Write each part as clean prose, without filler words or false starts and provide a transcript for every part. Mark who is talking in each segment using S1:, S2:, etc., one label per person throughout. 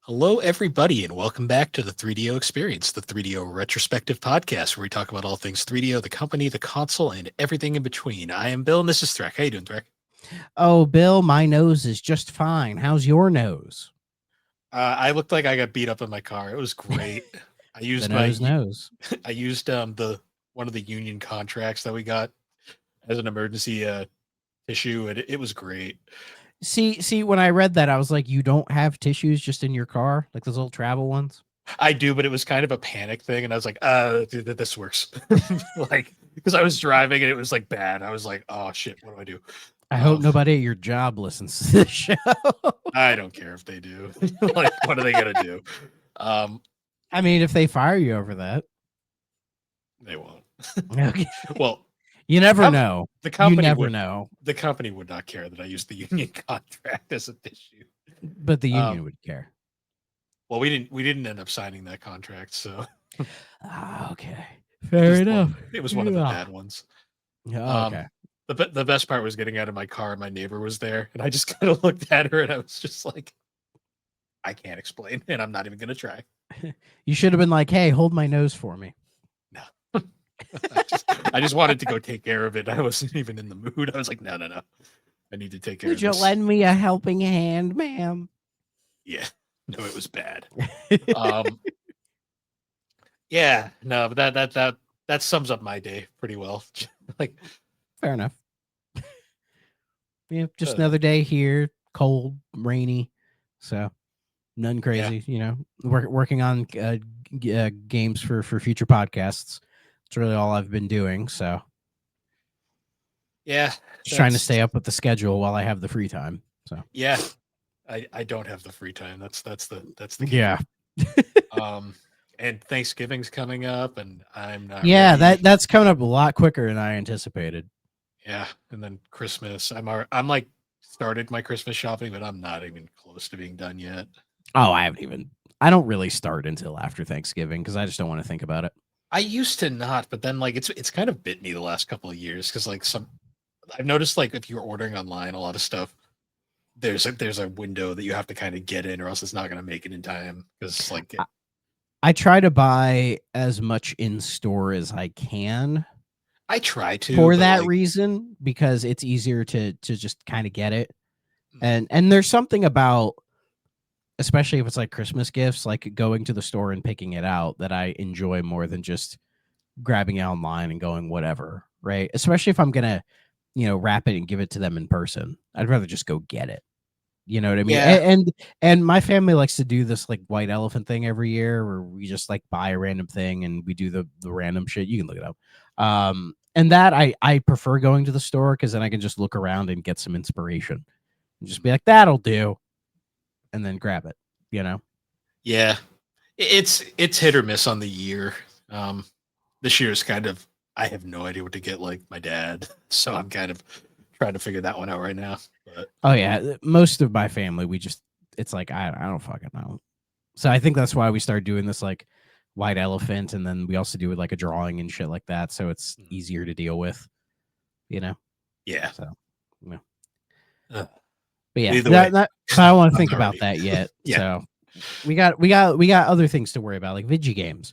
S1: Hello, everybody, and welcome back to the 3DO Experience, the 3DO retrospective podcast where we talk about all things 3DO, the company, the console, and everything in between. I am Bill, and this is Thrak. How you doing, Thrak?
S2: Oh, Bill, my nose is just fine. How's your nose?
S1: I looked like I got beat up in my car. It was great. I
S2: The
S1: used
S2: nose knows.
S1: I used the one of the union contracts that we got as an emergency tissue, and it was great.
S2: See, when I read that, I was like, you don't have tissues just in your car, like those little travel ones?
S1: I do, but it was kind of a panic thing, and I was like, dude, this works. Like, because I was driving and it was like bad. I was like, oh shit, what do I do?
S2: I hope nobody at your job listens to this show.
S1: I don't care if they do. Like, what are they gonna do?
S2: I mean, if they fire you over that.
S1: They won't.
S2: Okay.
S1: Well,
S2: You never know.
S1: The company
S2: You never
S1: would
S2: know.
S1: The company would not care that I used the union contract as an issue.
S2: But the union would care.
S1: Well, we didn't end up signing that contract, so
S2: okay. Fair enough.
S1: It was one of the bad ones.
S2: Okay.
S1: The best part was getting out of my car and my neighbor was there, and I just kind of looked at her and I was just like, I can't explain, and I'm not even gonna try.
S2: You should have been like, hey, hold my nose for me.
S1: No. I just wanted to go take care of it. I wasn't even in the mood. I was like, no. I need to take care of
S2: Would you
S1: this.
S2: lend me a helping hand, ma'am?
S1: Yeah. No, it was bad. Yeah, no, but that sums up my day pretty well. Like,
S2: fair enough. Yeah, just another day here, cold, rainy, so none crazy. You know, working on games for future podcasts. It's really all I've been doing. So
S1: yeah,
S2: just trying to stay up with the schedule while I have the free time. So
S1: yeah, I don't have the free time. That's the key.
S2: Yeah.
S1: And Thanksgiving's coming up, and I'm not.
S2: Yeah,
S1: ready.
S2: that's coming up a lot quicker than I anticipated.
S1: Yeah, and then Christmas. I'm like started my Christmas shopping, but I'm not even close to being done yet.
S2: Oh, I don't really start until after Thanksgiving because I just don't want to think about it.
S1: I used to not, but then like it's kind of bit me the last couple of years because like I've noticed like if you're ordering online, a lot of stuff there's a window that you have to kind of get in, or else it's not going to make it in time. Because like
S2: I try to buy as much in store as I can.
S1: I try to
S2: for that reason because it's easier to just kind of get it, and there's something about, especially if it's like Christmas gifts, like going to the store and picking it out, that I enjoy more than just grabbing it online and going whatever, right? Especially if I'm gonna, wrap it and give it to them in person. I'd rather just go get it. You know what I mean?
S1: Yeah.
S2: And my family likes to do this like white elephant thing every year where we just like buy a random thing and we do the random shit. You can look it up. And that I prefer going to the store because then I can just look around and get some inspiration and just be like, that'll do. And then grab it,
S1: Yeah. It's hit or miss on the year. This year is kind of, I have no idea what to get like my dad. So I'm kind of trying to figure that one out right now. But
S2: oh yeah, most of my family, it's like I don't fucking know. So I think that's why we started doing this like white elephant, and then we also do it like a drawing and shit like that, so it's easier to deal with,
S1: Yeah.
S2: So
S1: but
S2: yeah, I don't want to think about that yet. Yeah. So we got other things to worry about, like video games.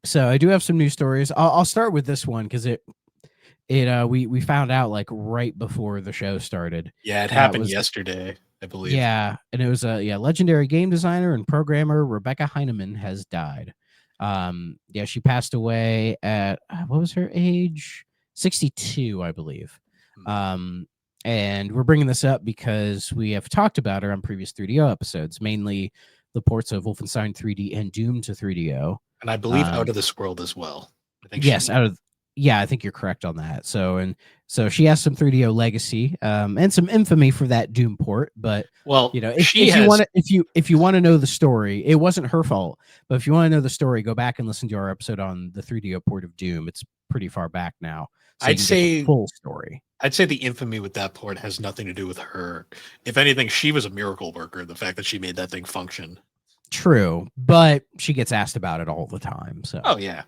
S2: So I do have some news stories. I'll start with this one because we found out like right before the show started.
S1: Yeah, it happened yesterday, I believe.
S2: Yeah, and it was legendary game designer and programmer Rebecca Heinemann has died. Yeah, she passed away at what was her age? 62, I believe. And we're bringing this up because we have talked about her on previous 3DO episodes, mainly the ports of Wolfenstein 3D and Doom to 3DO.
S1: And I believe Out of This World as well.
S2: I think I think you're correct on that. So she has some 3DO legacy, and some infamy for that Doom port. But if you want to know the story, it wasn't her fault. But if you want to know the story, go back and listen to our episode on the 3DO port of Doom. It's pretty far back now. So
S1: I'd say
S2: the full story.
S1: I'd say the infamy with that port has nothing to do with her. If anything, she was a miracle worker. The fact that she made that thing function.
S2: True, but she gets asked about it all the time. So
S1: yeah.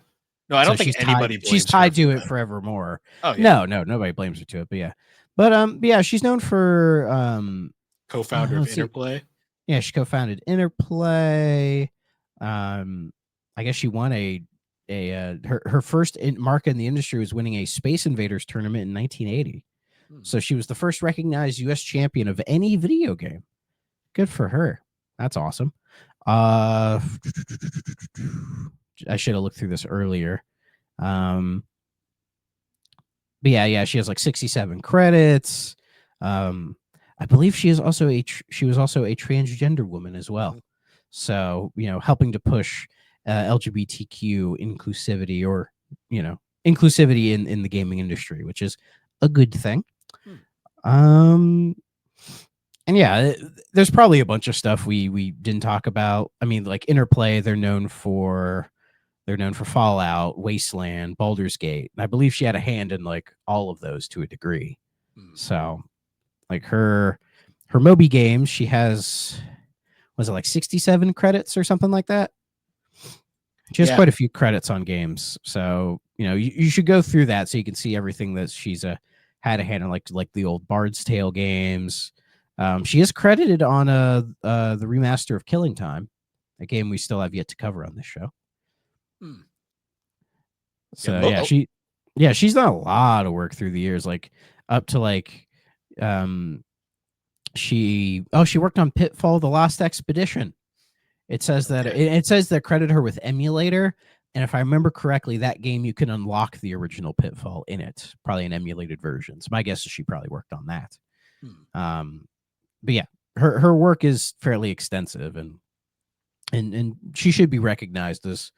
S1: No, I don't think anybody blames
S2: she's tied to it
S1: that.
S2: forevermore.
S1: Oh yeah.
S2: No, nobody blames her to it, but yeah. But yeah, she's known for
S1: co-founder of Interplay.
S2: Yeah, she co-founded Interplay. I guess she won her first mark in the industry was winning a Space Invaders tournament in 1980.
S1: Hmm.
S2: So she was the first recognized U.S. champion of any video game. Good for her. That's awesome. I should have looked through this earlier. But yeah, she has like 67 credits. I believe she is also she was also a transgender woman as well.
S1: Mhm.
S2: So, helping to push LGBTQ inclusivity, or, inclusivity in the gaming industry, which is a good thing.
S1: Hmm.
S2: Um, and yeah, there's probably a bunch of stuff we didn't talk about. I mean, like Interplay, they're known for Fallout, Wasteland, Baldur's Gate. And I believe she had a hand in like all of those to a degree.
S1: Hmm.
S2: So, like her Moby games, she has, was it like 67 credits or something like that? She has
S1: Yeah.
S2: quite a few credits on games. So, you should go through that so you can see everything that she's had a hand in, like the old Bard's Tale games. She is credited on the remaster of Killing Time, a game we still have yet to cover on this show.
S1: Hmm. Yeah.
S2: So she's done a lot of work through the years, like up to like she worked on Pitfall: The Lost Expedition. It says that
S1: Okay.
S2: it says that credit her with emulator, and if I remember correctly, that game you can unlock the original Pitfall in it, probably an emulated version. So my guess is she probably worked on that.
S1: Hmm.
S2: But yeah, her work is fairly extensive, and she should be recognized as,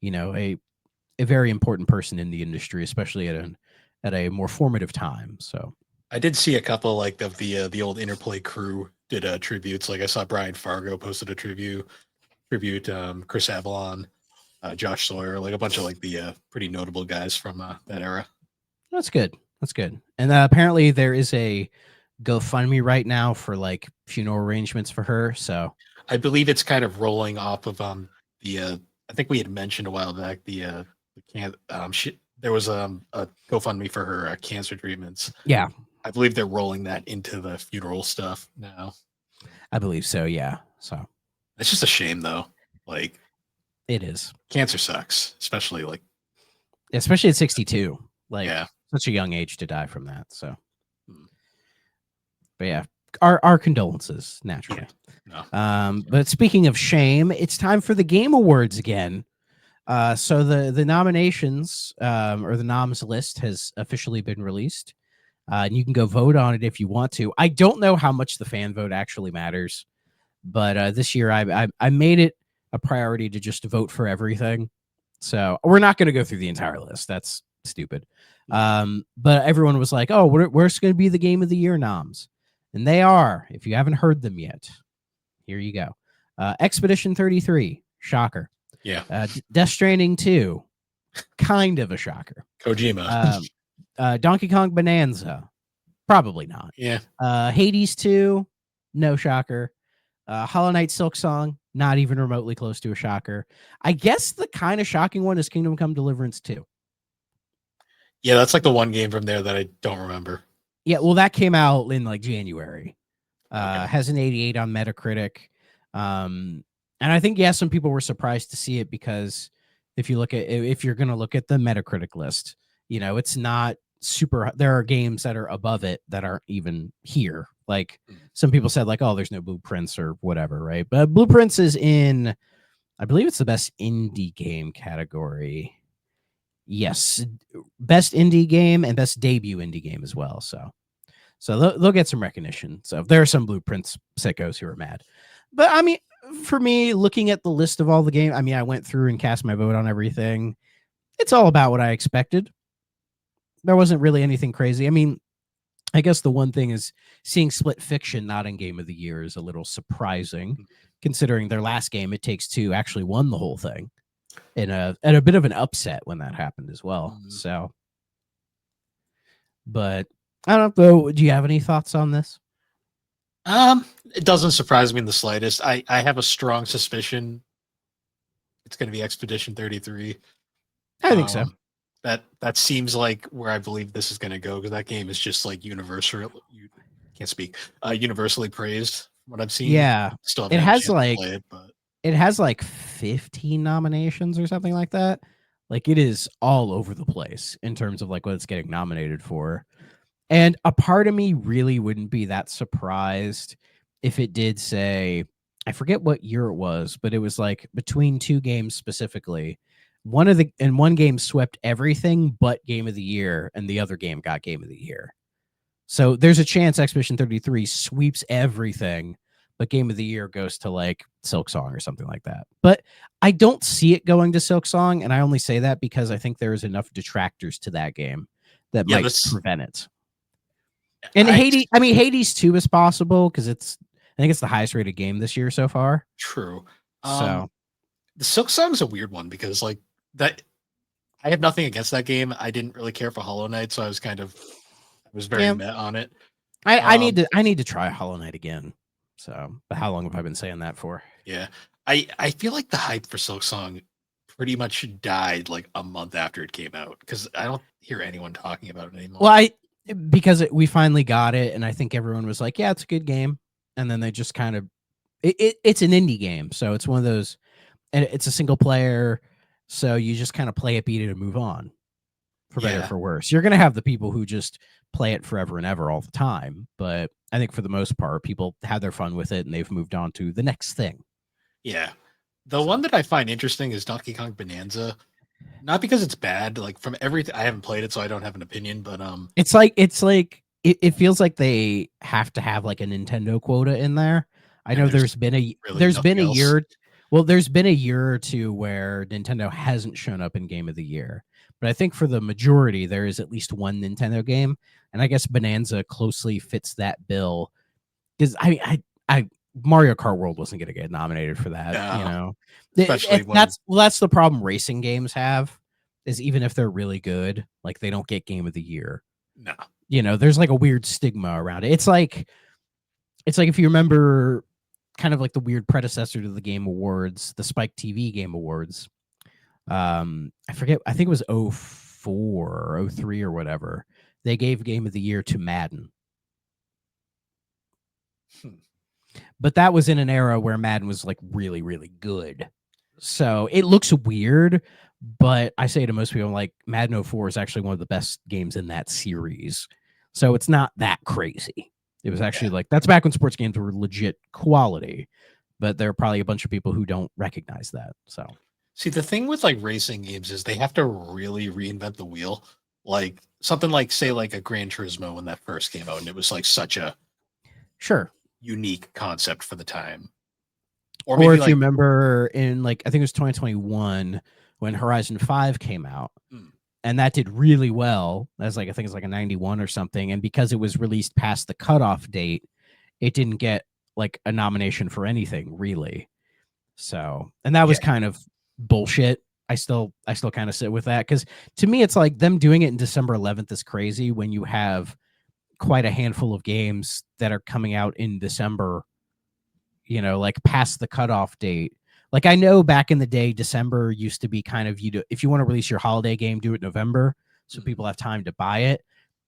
S2: a very important person in the industry, especially at a more formative time. So
S1: I did see a couple like of the old Interplay crew did tributes. Like I saw Brian Fargo posted a tribute. Chris Avalon, Josh Sawyer, like a bunch of like the pretty notable guys from that era.
S2: that's good. That's good. And apparently there is a GoFundMe right now for like funeral arrangements for her. So
S1: I believe it's kind of rolling off of the I think we had mentioned a while back the there was a GoFundMe for her cancer treatments.
S2: yeah,
S1: I believe they're rolling that into the funeral stuff now.
S2: I believe so. Yeah. So
S1: It's just a shame though. Like
S2: it is,
S1: cancer sucks, especially like
S2: especially at 62, like
S1: yeah.
S2: such a young age to die from that. So,
S1: Hmm.
S2: but yeah, our condolences
S1: Yeah.
S2: naturally.
S1: No.
S2: But speaking of shame, it's time for the Game Awards again. So the nominations, or the noms list has officially been released. And you can go vote on it if you want to. I don't know how much the fan vote actually matters, but this year I made it a priority to just vote for everything. So we're not going to go through the entire list. That's stupid. But everyone was like, "Oh, where's going to be the Game of the Year noms?" And they are. If you haven't heard them yet, here you go. Expedition 33, shocker.
S1: Yeah.
S2: Death Stranding 2, kind of a shocker.
S1: Kojima.
S2: Donkey Kong Bonanza, probably not.
S1: Yeah.
S2: Hades 2, no shocker. Hollow Knight Silk Song, not even remotely close to a shocker. I guess the kind of shocking one is Kingdom Come Deliverance 2.
S1: Yeah, that's like the one game from there that I don't remember.
S2: Yeah, well, that came out in like January.
S1: Okay.
S2: Has an 88 on Metacritic. And I think, yeah, some people were surprised to see it because if you're going to look at the Metacritic list, it's not super. There are games that are above it that aren't even here. Like some people said, like, oh, there's no Blueprints or whatever, right? But Blueprints is in, I believe it's the best indie game category. Yes, best indie game and best debut indie game as well. So they'll get some recognition. So there are some Blueprints sickos who are mad. But I mean, for me, looking at the list of all the games, I mean, I went through and cast my vote on everything. It's all about what I expected. There wasn't really anything crazy. I mean, I guess the one thing is seeing Split Fiction not in Game of the Year is a little surprising, considering their last game, It Takes Two, actually won the whole thing in a bit of an upset when that happened as well. So, but I don't know. Do you have any thoughts on this?
S1: It doesn't surprise me in the slightest. I have a strong suspicion it's going to be Expedition 33.
S2: I think so.
S1: That seems like where I believe this is going to go because that game is just like universal. You can't speak. Universally praised what I've seen.
S2: Yeah.
S1: Still haven't
S2: It
S1: had a
S2: has
S1: chance to
S2: like
S1: play it, but
S2: it has like 15 nominations or something like that. Like it is all over the place in terms of like what it's getting nominated for. And a part of me really wouldn't be that surprised if it did say, I forget what year it was, but it was like between two games specifically. One game swept everything but game of the year, and the other game got game of the year. So there's a chance Expedition 33 sweeps everything, but game of the year goes to like Silk Song or something like that. But I don't see it going to Silk Song, and I only say that because I think there's enough detractors to that game that
S1: yeah,
S2: might
S1: this
S2: prevent it. And
S1: I
S2: Hades, I mean Hades 2 is possible because I think it's the highest rated game this year so far.
S1: true.
S2: So
S1: The Silk Song is a weird one because like that I have nothing against that game. I didn't really care for Hollow Knight, so I was very
S2: yeah,
S1: meh on it.
S2: I
S1: Um,
S2: need to try Hollow Knight again. So, but how long have I been saying that for?
S1: yeah. I feel like the hype for Silk Song pretty much died like a month after it came out because I don't hear anyone talking about it
S2: Well,
S1: anymore.
S2: because we finally got it, and I think everyone was like, "Yeah, it's a good game," and then they just kind of it's an indie game, so it's one of those, and it's a single player, so you just kind of play it, beat it, and move on. For better or
S1: Yeah.
S2: for worse, you're gonna have the people who just play it forever and ever all the time, but I think for the most part, people had their fun with it, and they've moved on to the next thing.
S1: Yeah. The one
S2: So
S1: that I find interesting is Donkey Kong Bonanza. Not because it's bad, like from everything I haven't played it, so I don't have an opinion, but
S2: it feels like they have to have like a Nintendo quota in there. I
S1: and
S2: know
S1: there's really
S2: there's been
S1: nothing
S2: a
S1: else.
S2: year well, there's been a year or two where Nintendo hasn't shown up in Game of the Year. But I think for the majority there is at least one Nintendo game, and I guess Bonanza closely fits that bill because I Mario Kart World wasn't going to get nominated for that, you
S1: No,
S2: know.
S1: especially when
S2: That's the problem racing games have is even if they're really good, like they don't get Game of the Year.
S1: no.
S2: You know, there's like a weird stigma around it. It's like if you remember kind of like the weird predecessor to the Game Awards, the Spike TV Game Awards. I forget, I think it was 04 or 03 or whatever. They gave Game of the Year to Madden.
S1: Hmm.
S2: But that was in an era where Madden was like really, really good. So it looks weird, but I say to most people, like Madden 04 is actually one of the best games in that series. So it's not that crazy. It was
S1: Yeah.
S2: actually like that's back when sports games were legit quality, but there are probably a bunch of people who don't recognize that. So
S1: See, the thing with like racing games is they have to really reinvent the wheel. Like something like say like a Gran Turismo when that first came out, and it was like such a
S2: sure.
S1: unique concept for the time. Or
S2: Or
S1: maybe
S2: if you
S1: like
S2: remember in like I think it was 2021 when Horizon 5 came out,
S1: hmm,
S2: and that did really well. That's like I think it's like a 91 or something. And because it was released past the cutoff date, it didn't get like a nomination for anything really. So, and that
S1: yeah,
S2: was kind of bullshit. I still kind of sit with that because to me, it's like them doing it in December 11th is crazy when you have quite a handful of games that are coming out in December, you know, like past the cutoff date. Like I know back in the day, December used to be kind of if you want to release your holiday game, do it November so
S1: mhm,
S2: people have time to buy it.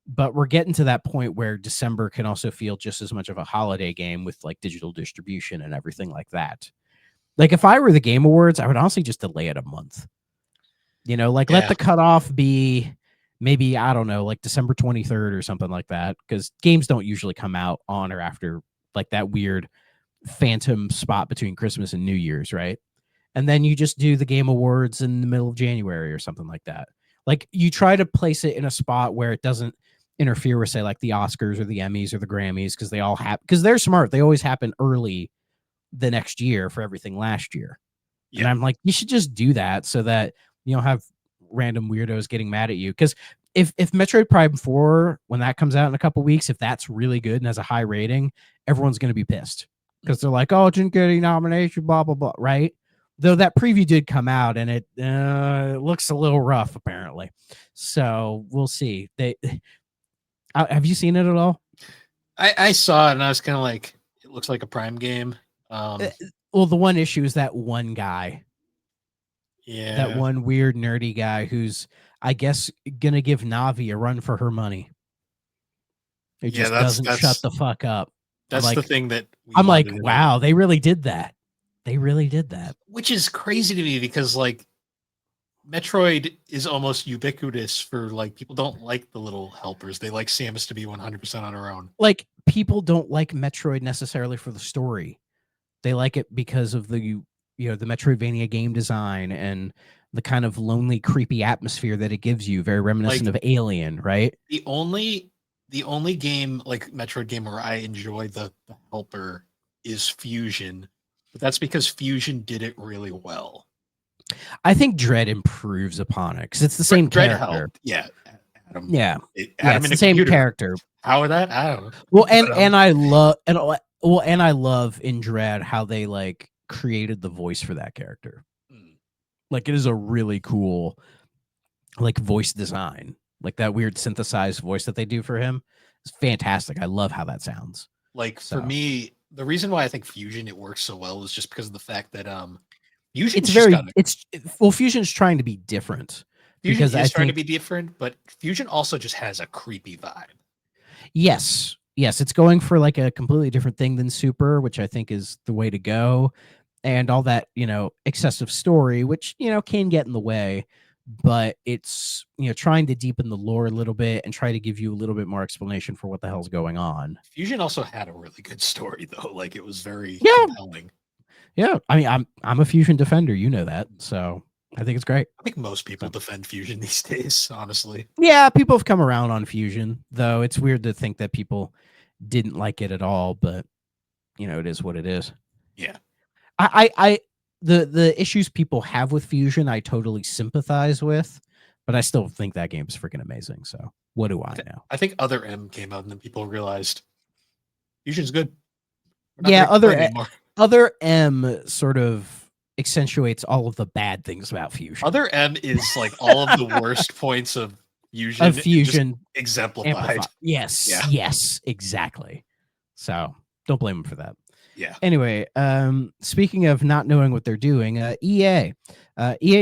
S2: But we're getting to that point where December can also feel just as much of a holiday game with like digital distribution and everything like that. Like if I were the Game Awards, I would honestly just delay it a month. You know, like let
S1: yeah,
S2: the cutoff be maybe, I don't know, like December 23rd or something like that. Because games don't usually come out on or after like that weird phantom spot between Christmas and New Year's, right? And then you just do the Game Awards in the middle of January or something like that. Like you try to place it in a spot where it doesn't interfere with, say, like the Oscars or the Emmys or the Grammys, because they all happen because they're smart. They always happen early the next year for everything last year. And
S1: yeah,
S2: I'm like, you should just do that so that you don't have random weirdos getting mad at you. Because if Metroid Prime 4, when that comes out in a couple weeks, if that's really good and has a high rating, everyone's gonna be pissed. Because they're like, oh, it didn't get any nomination, blah, blah, blah, right? Though that preview did come out and it looks a little rough, apparently. So we'll see. They have you seen it at all?
S1: I saw it and I was kind of like, it looks like a Prime game.
S2: Uh,
S1: Um,
S2: Well, the one issue is that one guy, that
S1: yeah,
S2: one weird nerdy guy who's, I guess, gonna give Navi a run for her money. It
S1: yeah,
S2: just doesn't shut
S1: that's
S2: the fuck up. I'm
S1: That's the
S2: like,
S1: thing that we wanted in a,
S2: wow, they really did that. They really did that.
S1: which is crazy to me because like Metroid is almost ubiquitous for like people don't like the little helpers. They like Samus to be 100% on her own.
S2: Like people don't like Metroid necessarily for the story. They like it because of the the Metroidvania game design and the kind of lonely, creepy atmosphere that it gives you, very reminiscent
S1: Like
S2: of Alien, right?
S1: the only the only game like Metroid game where I enjoy the helper is Fusion, but that's because Fusion did it really well.
S2: I think Dread improves upon it because it's the same
S1: Dread
S2: character.
S1: helped, yeah. Adam,
S2: Yeah, yeah,
S1: Adam
S2: it's
S1: in
S2: the
S1: a
S2: same
S1: computer.
S2: character.
S1: How are that? I don't know.
S2: Well,
S1: But
S2: and I love and I love in Dread how they like created the voice for that character.
S1: mm,
S2: Like it is a really cool like voice design, like that weird synthesized voice that they do for him. It's fantastic. I love how that sounds.
S1: like for
S2: So
S1: me, the reason why I think Fusion it works so well is just because of the fact that Fusion's
S2: it's
S1: just
S2: very
S1: got a
S2: well, Fusion's trying to be different
S1: Fusion
S2: because I
S1: is trying to
S2: think
S1: be different, but Fusion also just has a creepy vibe.
S2: yes, it's going for like a completely different thing than Super, which I think is the way to go, and all that excessive story, which can get in the way, but it's trying to deepen the lore a little bit and try to give you a little bit more explanation for what the hell's going on.
S1: Fusion also had a really good story though. Like it was very
S2: Yeah,
S1: compelling.
S2: yeah. I mean, I'm a Fusion defender, you know that, so I think it's great.
S1: I think most people
S2: So.
S1: defend Fusion these days, honestly.
S2: Yeah, people have come around on Fusion, though. It's weird to think that people didn't like it at all, but it is what it is.
S1: Yeah.
S2: I the issues people have with Fusion, I totally sympathize with, but I still think that game is freaking amazing. So what do I know?
S1: I think Other M came out and then people realized Fusion's good. We're not
S2: Yeah,
S1: gonna complain anymore.
S2: other M sort of accentuates all of the bad things about Fusion.
S1: Other M is like all of the worst points of Fusion,
S2: Of
S1: just
S2: Fusion
S1: exemplified.
S2: amplified. Yes,
S1: Yeah.
S2: yes, exactly. So don't blame him for that.
S1: Yeah.
S2: Anyway, speaking of not knowing what they're doing, EA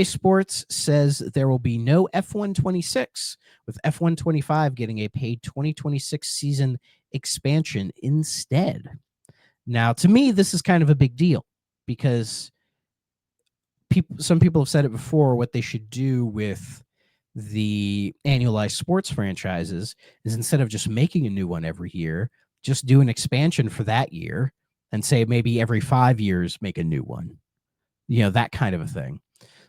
S2: Sports says there will be no F126, with F125 getting a paid 2026 season expansion instead. Now, to me, this is kind of a big deal because some people have said it before. What they should do with the annualized sports franchises is instead of just making a new one every year, just do an expansion for that year and say maybe every 5 years make a new one. That kind of a thing.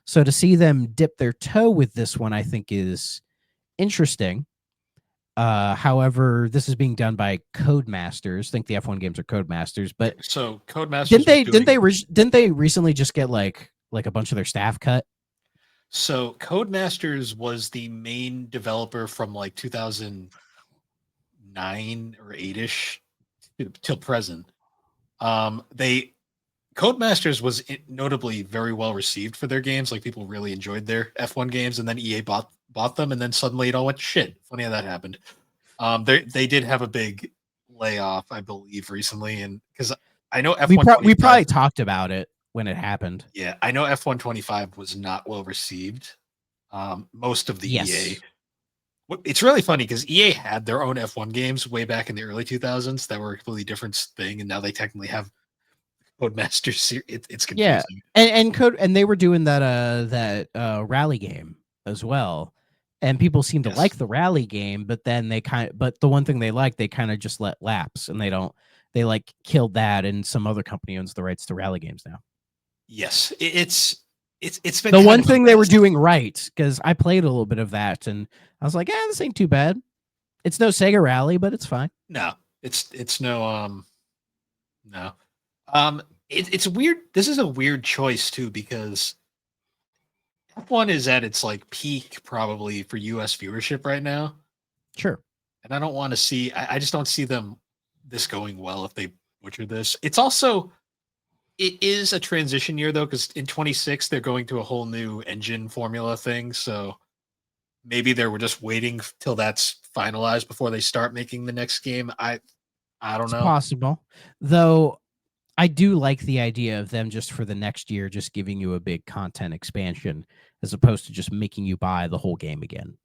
S2: So to see them dip their toe with this one, I think is interesting. However, this is being done by Codemasters. I think the F1 games are Codemasters, but
S1: So Codemasters
S2: didn't they recently just get like a bunch of their staff cut?
S1: So Codemasters was the main developer from like 2009 or 8ish till present. They Codemasters was notably very well received for their games. Like people really enjoyed their F1 games, and then EA bought them, and then suddenly it all went to shit. Funny how that happened. They did have a big layoff, I believe, recently, and because I know
S2: We
S1: F125,
S2: probably talked about it when it happened.
S1: yeah, I know F125 was not well received. Most of the EA. It's really funny because EA had their own F1 games way back in the early 2000s that were a completely different thing, and now they technically have Codemasters. It's
S2: Yeah,
S1: confusing.
S2: and they were doing that rally game as well, and people seem to
S1: Yes.
S2: like the rally game, but then but the one thing they like they kind of just let lapse, and they like killed that, and some other company owns the rights to rally games now.
S1: Yes, it's been
S2: The
S1: kind
S2: one
S1: of
S2: thing they were doing right, because I played a little bit of that, and I was like, this ain't too bad. It's no Sega Rally, but it's fine.
S1: No, it's no no. It's weird. This is a weird choice too because F1 is at its like peak probably for US viewership right now.
S2: Sure.
S1: And I don't want to see I just don't see them this going well if they butcher this. It is a transition year though, because in 26 they're going to a whole new engine formula thing. So maybe they were just waiting till that's finalized before they start making the next game. I don't know.
S2: It's possible. Though I do like the idea of them just for the next year just giving you a big content expansion as opposed to just making you buy the whole game again.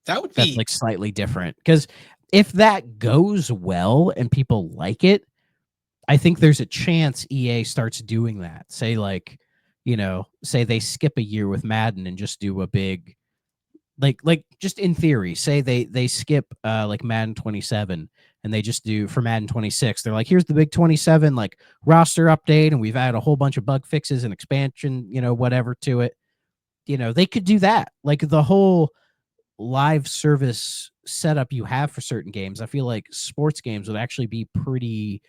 S1: That's
S2: like slightly different. Because if that goes well and people like it, I think there's a chance EA starts doing that. Say like, say they skip a year with Madden and just do a big like just in theory, say they skip like Madden 27 and they just do for Madden 26. They're like, here's the big 27 like roster update, and we've added a whole bunch of bug fixes and expansion, whatever to it. They could do that. Like the whole live service setup you have for certain games, I feel like sports games would actually be pretty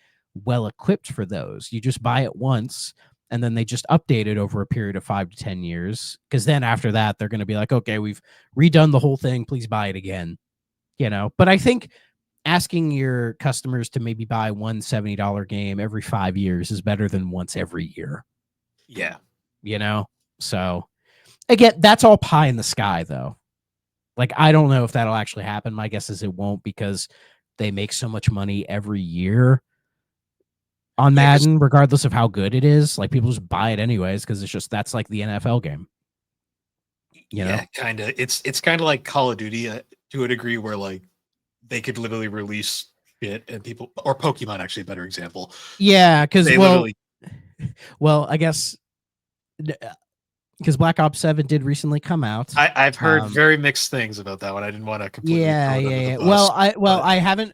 S2: well equipped for those. You just buy it once and then they just update it over a period of 5 to 10 years. Because then after that, they're going to be like, okay, we've redone the whole thing. Please buy it again. But I think asking your customers to maybe buy one $70 game every 5 years is better than once every year.
S1: Yeah.
S2: So again, that's all pie in the sky, though. Like, I don't know if that'll actually happen. My guess is it won't, because they make so much money every year on Madden, regardless of how good it is. Like, people just buy it anyways because that's like the NFL game.
S1: Yeah, kind of. It's kind of like Call of Duty to a degree, where like they could literally release it and people, or Pokemon, actually a better example.
S2: Yeah, because I guess because Black Ops 7 did recently come out.
S1: I've heard very mixed things about that one. I didn't want to completely throw it under the
S2: bus. I haven't.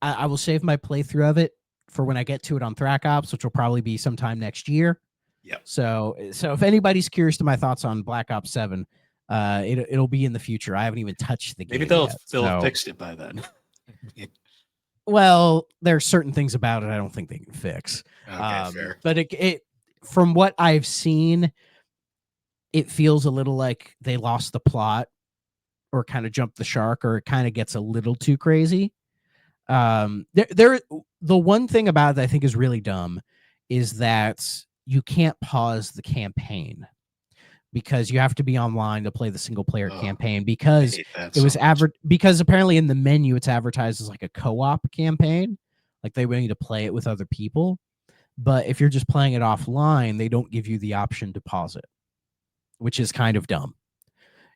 S2: I will save my playthrough of it for when I get to it on Thrak Ops, which will probably be sometime next year.
S1: Yeah.
S2: So if anybody's curious to my thoughts on Black Ops 7, it'll be in the future. I haven't even touched the game.
S1: Maybe they'll have fixed it by then.
S2: Well, there are certain things about it I don't think they can fix.
S1: Okay, fair.
S2: But it from what I've seen, it feels a little like they lost the plot or kind of jumped the shark, or it kind of gets a little too crazy. The one thing about it that I think is really dumb is that you can't pause the campaign because you have to be online to play the single player campaign, because it was because apparently in the menu it's advertised as like a co-op campaign, like they want you to play it with other people. But if you're just playing it offline, they don't give you the option to pause it, which is kind of dumb.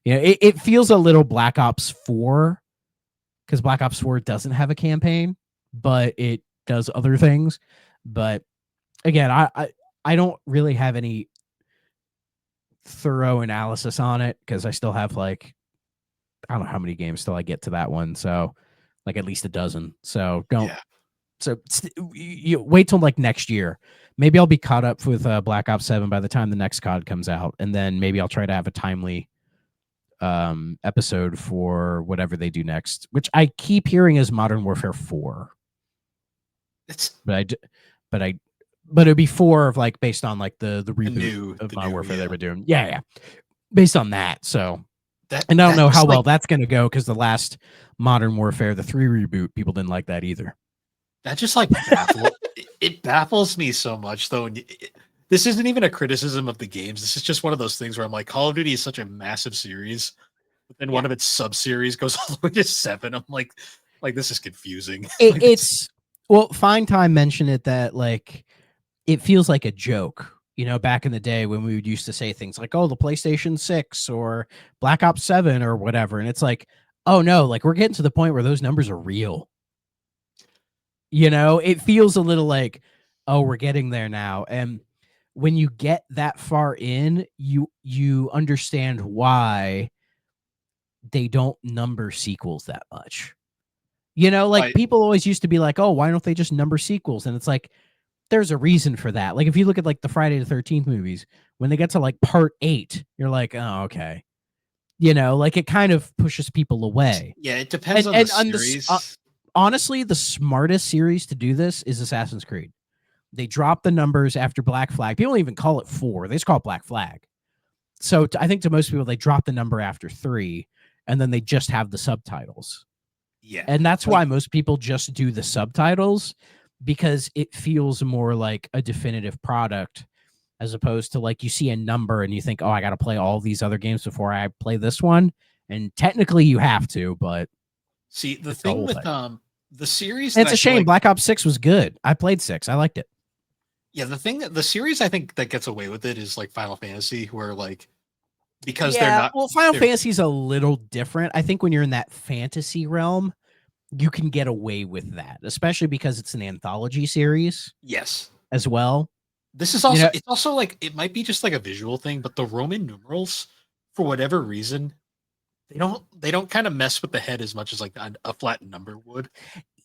S2: It feels a little Black Ops 4, because Black Ops 4 doesn't have a campaign, but it does other things. But again, I don't really have any thorough analysis on it, because I still have like, I don't know how many games till I get to that one. So like at least a dozen. So you wait till like next year. Maybe I'll be caught up with Black Ops 7 by the time the next COD comes out. And then maybe I'll try to have a timely episode for whatever they do next, which I keep hearing is Modern Warfare 4. But it'd be 4 of like based on like the reboot of Modern Warfare they were doing. Yeah. Based on that. So and I don't know how well that's going to go, because the last Modern Warfare, the 3 reboot, people didn't like that either.
S1: That just like it baffles me so much, though. This isn't even a criticism of the games. This is just one of those things where I'm like, Call of Duty is such a massive series, but then one of its sub-series goes all the way to 7. I'm like this is confusing.
S2: Fine Time mentioned it, that like it feels like a joke. Back in the day when we would used to say things like, oh, the PlayStation 6 or Black Ops 7 or whatever. And it's like, oh no, like we're getting to the point where those numbers are real. It feels a little like, oh, we're getting there now. And when you get that far in, you understand why they don't number sequels that much. People always used to be like, oh, why don't they just number sequels? And it's like, there's a reason for that. Like if you look at like the Friday the 13th movies, when they get to like part 8, you're like, oh, okay. Like it kind of pushes people away.
S1: Yeah, it depends on the series.
S2: Honestly, the smartest series to do this is Assassin's Creed. They drop the numbers after Black Flag. People don't even call it 4. They just call it Black Flag. So I think to most people, they drop the number after 3, and then they just have the subtitles.
S1: Yeah.
S2: And that's why most people just do the subtitles, because it feels more like a definitive product, as opposed to like you see a number and you think, oh, I got to play all these other games before I play this one. And technically you have to, but
S1: see the thing with the series,
S2: it's a shame. Black Ops 6 was good. I played 6. I liked it.
S1: Yeah, the series I think that gets away with it is like Final Fantasy, where like because they're not.
S2: Well, Final Fantasy is a little different. I think when you're in that fantasy realm, you can get away with that, especially because it's an anthology series
S1: Yes.
S2: as well.
S1: This is
S2: You
S1: also
S2: know,
S1: it's also like it might be just like a visual thing, but the Roman numerals, for whatever reason, they don't kind of mess with the head as much as like a flat number would.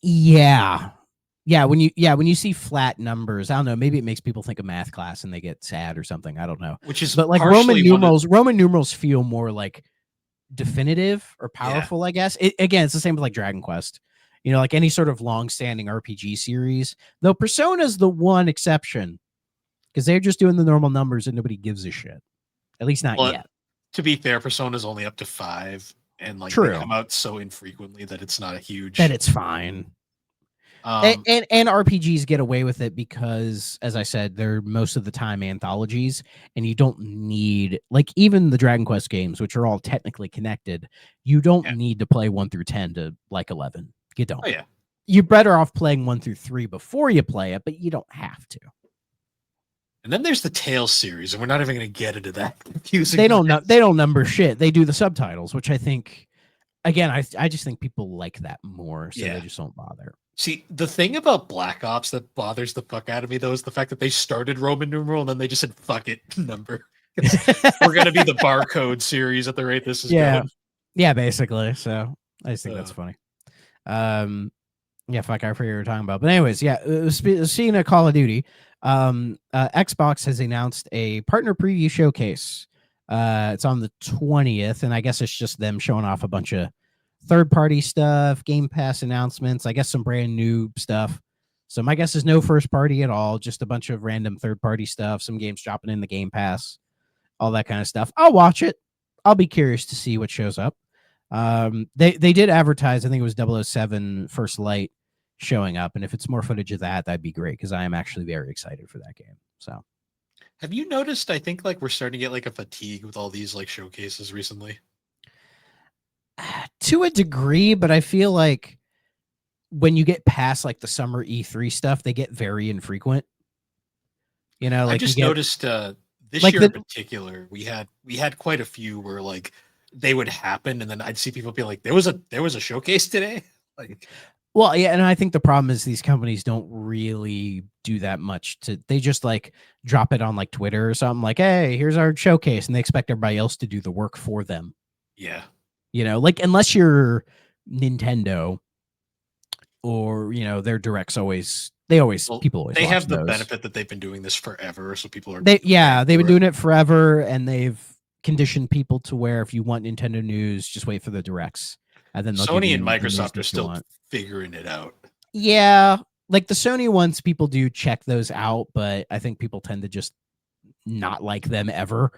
S2: yeah. When you see flat numbers, I don't know, maybe it makes people think of math class and they get sad or something. I don't know.
S1: Which is
S2: But like
S1: partially one of
S2: Roman numerals feel more like definitive or
S1: yeah.
S2: powerful, I guess. Again, it's the same with like Dragon Quest. Like any sort of long-standing RPG series. Though Persona's the one exception because they're just doing the normal numbers and nobody gives a shit. At least not
S1: Well,
S2: yet.
S1: to be fair, Persona's only up to 5, and like they
S2: True.
S1: come out so infrequently that it's not a
S2: That
S1: huge
S2: it's fine. And,
S1: um
S2: and and RPGs get away with it because, as I said, they're most of the time anthologies, and you don't need like even the Dragon Quest games, which are all technically connected. You don't
S1: yeah.
S2: need to play 1 through 10 to like 11. You don't.
S1: Oh yeah.
S2: You're better off playing 1 through 3 before you play it, but you don't have to.
S1: And then there's the Tales series, and we're not even going to get into that confusing.
S2: They don't know. They don't number shit. They do the subtitles, which I think, again, I just think people like that more, so
S1: Yeah.
S2: they just don't bother.
S1: See, the thing about Black Ops that bothers the fuck out of me though is the fact that they started Roman numeral and then they just said fuck it number. We're going to be the barcode series at the rate this is
S2: Yeah,
S1: going.
S2: yeah, basically. So I just think that's
S1: Uh,
S2: funny. Yeah, fuck, I forget what you were talking about. But anyways, yeah, seeing a Call of Duty, Xbox has announced a partner preview showcase. It's on the 20th, and I guess it's just them showing off a bunch of third-party stuff, Game Pass announcements, I guess some brand new stuff. So my guess is no first party at all, just a bunch of random third-party stuff, some games dropping in the Game Pass, all that kind of stuff. I'll watch it. I'll be curious to see what shows up. They did advertise, I think it was 007 First Light showing up, and if it's more footage of that, that'd be great because I am actually very excited for that game. So
S1: have you noticed? I think like we're starting to get like a fatigue with all these like showcases recently.
S2: to a degree, but I feel like when you get past like the summer E3 stuff, they get very infrequent.
S1: I
S2: Like you
S1: just
S2: get
S1: noticed this
S2: like
S1: year in
S2: the
S1: particular, we had quite a few where like they would happen, and then I'd see people be like, "There was a showcase today." Like,
S2: well, yeah, and I think the problem is these companies don't really do that much they just like drop it on like Twitter or something like, hey, here's our showcase, and they expect everybody else to do the work for them.
S1: yeah.
S2: Like unless you're Nintendo or their directs always
S1: Well,
S2: people always
S1: they
S2: watch
S1: have the
S2: those.
S1: benefit that they've been doing this forever, so people are
S2: They've
S1: to
S2: been
S1: it.
S2: doing it forever, and they've conditioned people to where if you want Nintendo news, just wait for the directs, and then they'll give
S1: Sony and
S2: you the news
S1: Microsoft are
S2: that you
S1: still
S2: want.
S1: figuring it out.
S2: Yeah, like the Sony ones, people do check those out, but I think people tend to just not like them ever.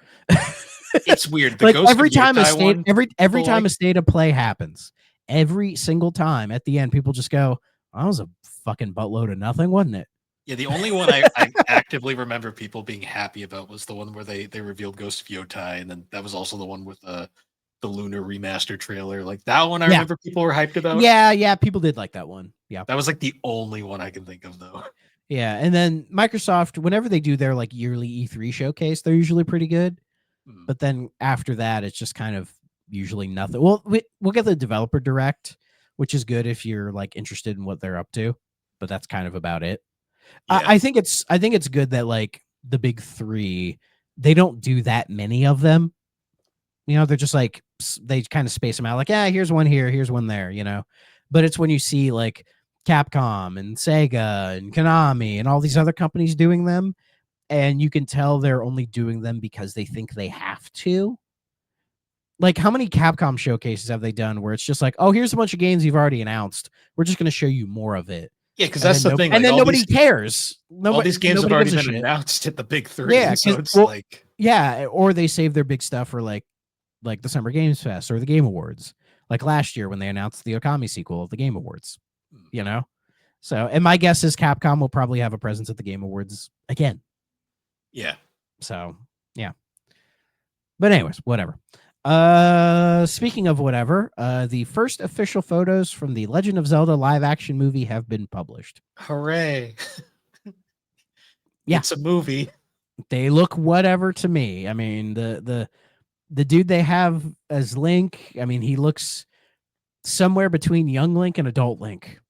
S1: It's weird. The
S2: Like
S1: Ghost of
S2: every time a
S1: Yotai
S2: state
S1: one,
S2: every
S1: people
S2: time
S1: like.
S2: a state of play happens, every single time at the end, people just go, "That was a fucking buttload of nothing, wasn't it?"
S1: Yeah, the only one I actively remember people being happy about was the one where they revealed Ghost of Yotai, and then that was also the one with the Lunar remaster trailer. Like that one, I
S2: Yeah,
S1: remember people were hyped about.
S2: yeah, people did like that one. Yeah,
S1: That was like the only one I can think of, though.
S2: yeah, and then Microsoft, whenever they do their like yearly E3 showcase, they're usually pretty good.
S1: Hmm.
S2: But then after that, it's just kind of usually nothing. Well, we'll get the developer direct, which is good if you're like interested in what they're up to. But that's kind of about it.
S1: Yeah,
S2: I think it's good that like the big three, they don't do that many of them. They're just like they kind of space them out. Like, yeah, here's one here, here's one there. But it's when you see like Capcom and Sega and Konami and all these other companies doing them, and you can tell they're only doing them because they think they have to. Like, how many Capcom showcases have they done where it's just like, oh, here's a bunch of games you've already announced. We're just going to show you more of it.
S1: yeah, because
S2: And
S1: that's
S2: then
S1: the thing.
S2: and
S1: Like
S2: then nobody cares.
S1: all these games have
S2: Nobody
S1: already
S2: gives a
S1: been
S2: shit.
S1: announced at the big three.
S2: Yeah,
S1: So it's
S2: well,
S1: like,
S2: yeah, or they save their big stuff for like the Summer Games Fest or the Game Awards. Like last year when they announced the Okami sequel of the Game Awards. So, and my guess is Capcom will probably have a presence at the Game Awards again.
S1: yeah.
S2: So, yeah. But anyways, whatever. Speaking of whatever, the first official photos from the Legend of Zelda live action movie have been published.
S1: Hooray.
S2: Yeah.
S1: It's a movie.
S2: They look whatever to me. I mean, the dude they have as Link, I mean, he looks somewhere between young Link and adult Link.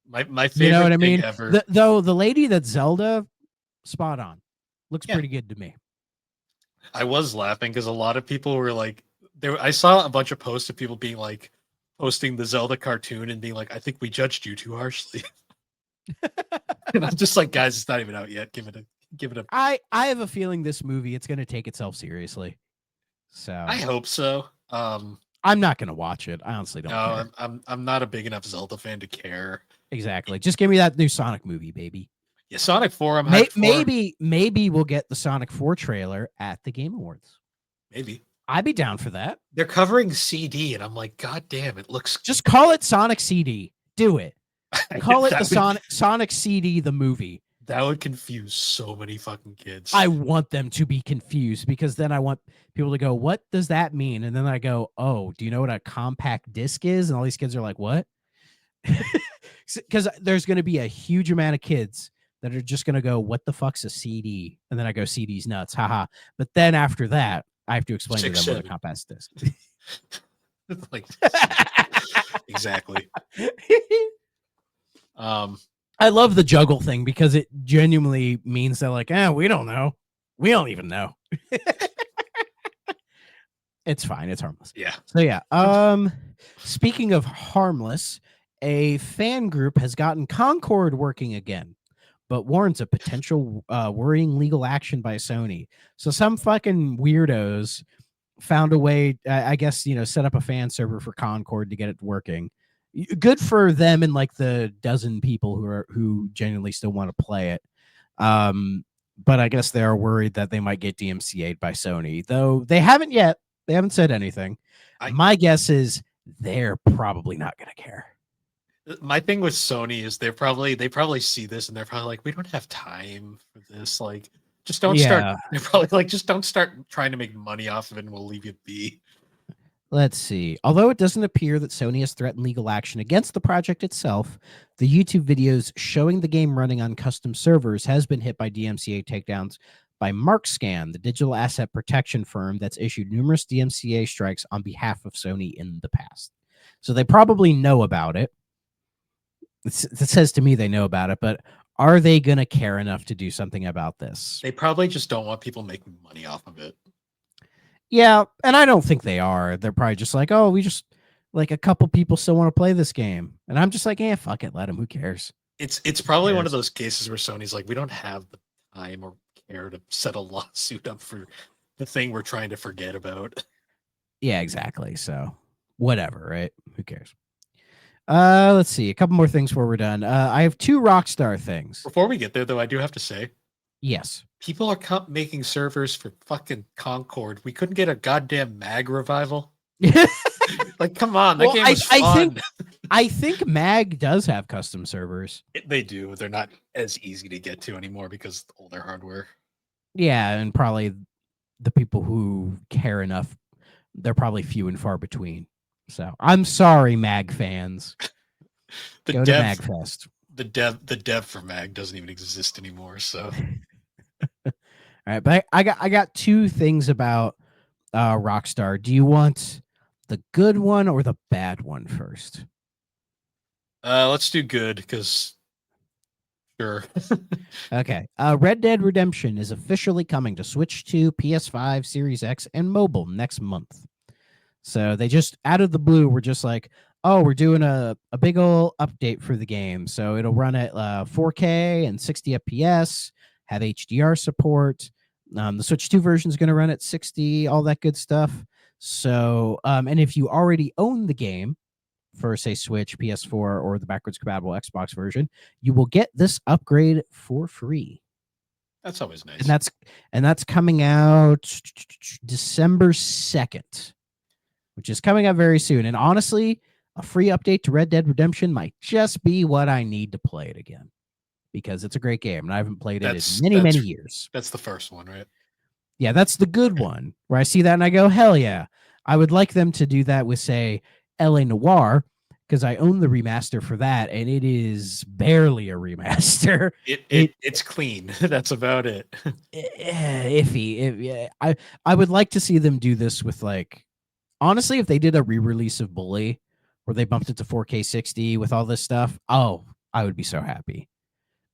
S1: My
S2: You know what
S1: favorite
S2: I
S1: thing
S2: mean?
S1: ever.
S2: Though the lady that's Zelda, spot on. Looks
S1: Yeah,
S2: pretty good to me.
S1: I was laughing because a lot of people were like, there. I saw a bunch of posts of people being like, posting the Zelda cartoon and being like, "I think we judged you too harshly," and I'm just like, guys, it's not even out yet. Give it a.
S2: I have a feeling this movie it's going to take itself seriously.
S1: I
S2: So
S1: hope so.
S2: I'm not going to watch it. I honestly don't
S1: No,
S2: care.
S1: I'm not a big enough Zelda fan to care.
S2: Exactly. Just give me that new Sonic movie, baby.
S1: Yeah, Sonic 4, I'm hyped for.
S2: Maybe we'll get the Sonic 4 trailer at the Game Awards.
S1: Maybe.
S2: I'd be down for that.
S1: They're covering CD, and I'm like, God damn, it looks.
S2: Just call it Sonic CD. Do it. Call it
S1: That
S2: the
S1: would-
S2: Sonic CD, the movie.
S1: That would confuse so many fucking kids.
S2: I want them to be confused because then I want people to go, what does that mean? And then I go, oh, do you know what a compact disc is? And all these kids are like, what? Because there's going to be a huge amount of kids that are just going to go, what the fuck's a CD? And then I go, CD's nuts. Haha. But then after that, I have to explain to them what a compact disc is.
S1: Like, exactly.
S2: I love the juggle thing because it genuinely means that like, we don't know. We don't even know. It's fine. It's harmless.
S1: Yeah.
S2: So yeah. Speaking of harmless, a fan group has gotten Concord working again, but warns of potential worrying legal action by Sony. So some fucking weirdos found a way, I guess, set up a fan server for Concord to get it working. Good for them and like the dozen people who genuinely still want to play it. But I guess they are worried that they might get DMCA'd by Sony, though they haven't yet. They haven't said anything. My guess is they're probably not going to care.
S1: My thing with Sony is they probably see this and they're probably like, we don't have time for this. Like, just don't start. They're probably like, just don't start trying to make money off of it and we'll leave you be.
S2: Let's see. Although it doesn't appear that Sony has threatened legal action against the project itself, the YouTube videos showing the game running on custom servers has been hit by DMCA takedowns by MarkScan, the digital asset protection firm that's issued numerous DMCA strikes on behalf of Sony in the past. So they probably know about it. It says to me they know about it, but are they going to care enough to do something about this?
S1: They probably just don't want people making money off of it.
S2: Yeah, and I don't think they are. They're probably just like, oh, we just like a couple people still want to play this game, and I'm just like, fuck it, let them. Who cares?
S1: It's probably one of those cases where Sony's like, we don't have the time or care to set a lawsuit up for the thing we're trying to forget about.
S2: Yeah, exactly. So whatever, right? Who cares? Let's see. A couple more things before we're done. I have 2 Rockstar things.
S1: Before we get there, though, I do have to say,
S2: yes,
S1: people are making servers for fucking Concord. We couldn't get a goddamn mag revival. Like, come on, that game was fun.
S2: I think Mag does have custom servers.
S1: They do. They're not as easy to get to anymore because of older hardware.
S2: Yeah, and probably the people who care enough, they're probably few and far between. So I'm sorry, Mag fans. Go to MagFest.
S1: The dev for Mag doesn't even exist anymore. So,
S2: all right, but I got 2 things about Rockstar. Do you want the good one or the bad one first?
S1: Let's do good because sure.
S2: Okay. Red Dead Redemption is officially coming to Switch 2, PS5, Series X, and mobile next month. So they just out of the blue were just like, oh, we're doing a big old update for the game. So it'll run at 4K and 60 FPS, have HDR support. The Switch 2 version is going to run at 60, all that good stuff. So, and if you already own the game for, say, Switch, PS4, or the backwards compatible Xbox version, you will get this upgrade for free.
S1: That's always nice.
S2: And that's coming out December 2nd, which is coming up very soon. And honestly, a free update to Red Dead Redemption might just be what I need to play it again, because it's a great game and I haven't played it in many years.
S1: That's the first one, right?
S2: Yeah, that's the good one where I see that and I go, hell yeah. I would like them to do that with, say, LA Noire, because I own the remaster for that and it is barely a remaster.
S1: It's clean. That's about it.
S2: Iffy. I would like to see them do this with, like, honestly, if they did a re-release of Bully, where they bumped it to 4K 60 with all this stuff, oh, I would be so happy.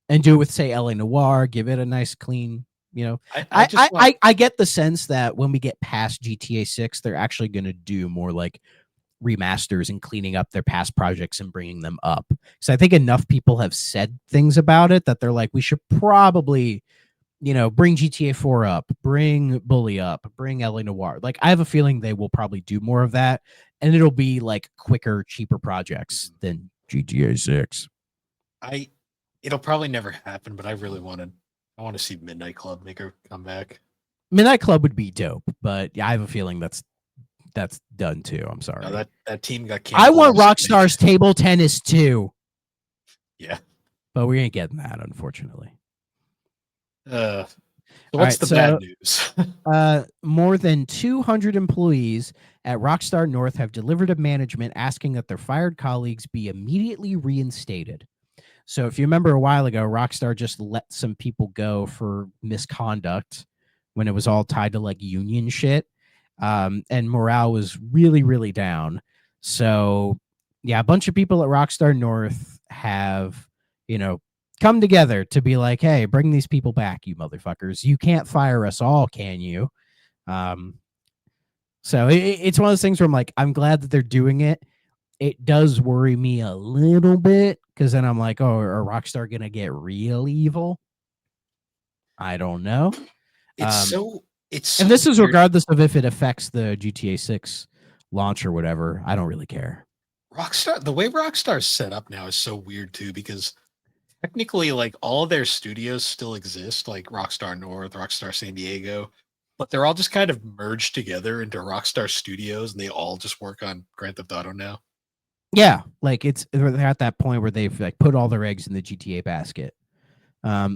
S2: And do it with, say, LA Noire, give it a nice clean, you know.
S1: I just want
S2: I get the sense that when we get past GTA 6, they're actually going to do more like remasters and cleaning up their past projects and bringing them up. So I think enough people have said things about it that they're like, we should probably, you know, bring GTA 4 up, bring Bully up, bring LA Noire. Like, I have a feeling they will probably do more of that, and it'll be like quicker, cheaper projects than GTA 6.
S1: I it'll probably never happen, but I want to see Midnight Club make a comeback.
S2: Midnight Club would be dope, but yeah, I have a feeling that's done too. I'm sorry.
S1: No, that team got
S2: I
S1: canceled.
S2: want Rockstar's Table Tennis too.
S1: Yeah.
S2: But we ain't getting that, unfortunately.
S1: So what's the bad news?
S2: More than 200 employees at Rockstar North have delivered to management asking that their fired colleagues be immediately reinstated. So if you remember a while ago, Rockstar just let some people go for misconduct when it was all tied to like union shit. And morale was really, really down. So yeah, a bunch of people at Rockstar North have, you know, come together to be like, hey, bring these people back, you motherfuckers. You can't fire us all, can you? So it's one of those things where I'm like, I'm glad that they're doing it. It does worry me a little bit because then I'm like, oh, are Rockstar gonna get real evil? I don't know.
S1: It's so
S2: and this is
S1: weird.
S2: regardless of if it affects the GTA 6 launch or whatever. I don't really care.
S1: Rockstar, the way Rockstar's set up now is so weird too, because technically, like all of their studios still exist, like Rockstar North, Rockstar San Diego, but they're all just kind of merged together into Rockstar Studios, and they all just work on Grand Theft Auto now.
S2: Yeah, like they're at that point where they've like put all their eggs in the GTA basket,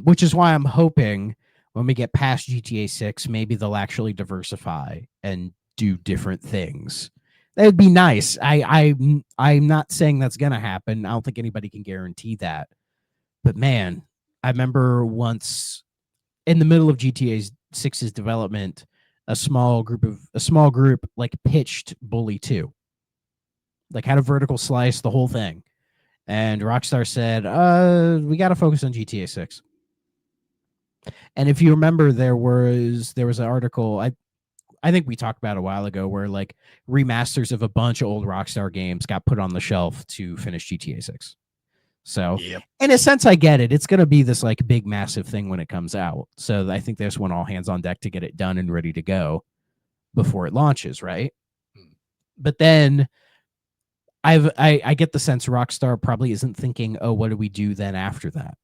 S2: which is why I'm hoping when we get past GTA 6, maybe they'll actually diversify and do different things. That would be nice. I'm not saying that's gonna happen. I don't think anybody can guarantee that. But man, I remember once in the middle of GTA 6's development, a small group like pitched Bully 2. Like had a vertical slice, the whole thing. And Rockstar said, we got to focus on GTA 6. And if you remember, there was an article I think we talked about a while ago where like remasters of a bunch of old Rockstar games got put on the shelf to finish GTA 6. So
S1: Yep.
S2: in a sense, I get it. It's going to be this like big, massive thing when it comes out. So I think there's one all hands on deck to get it done and ready to go before it launches, right? But then I get the sense Rockstar probably isn't thinking, oh, what do we do then after that?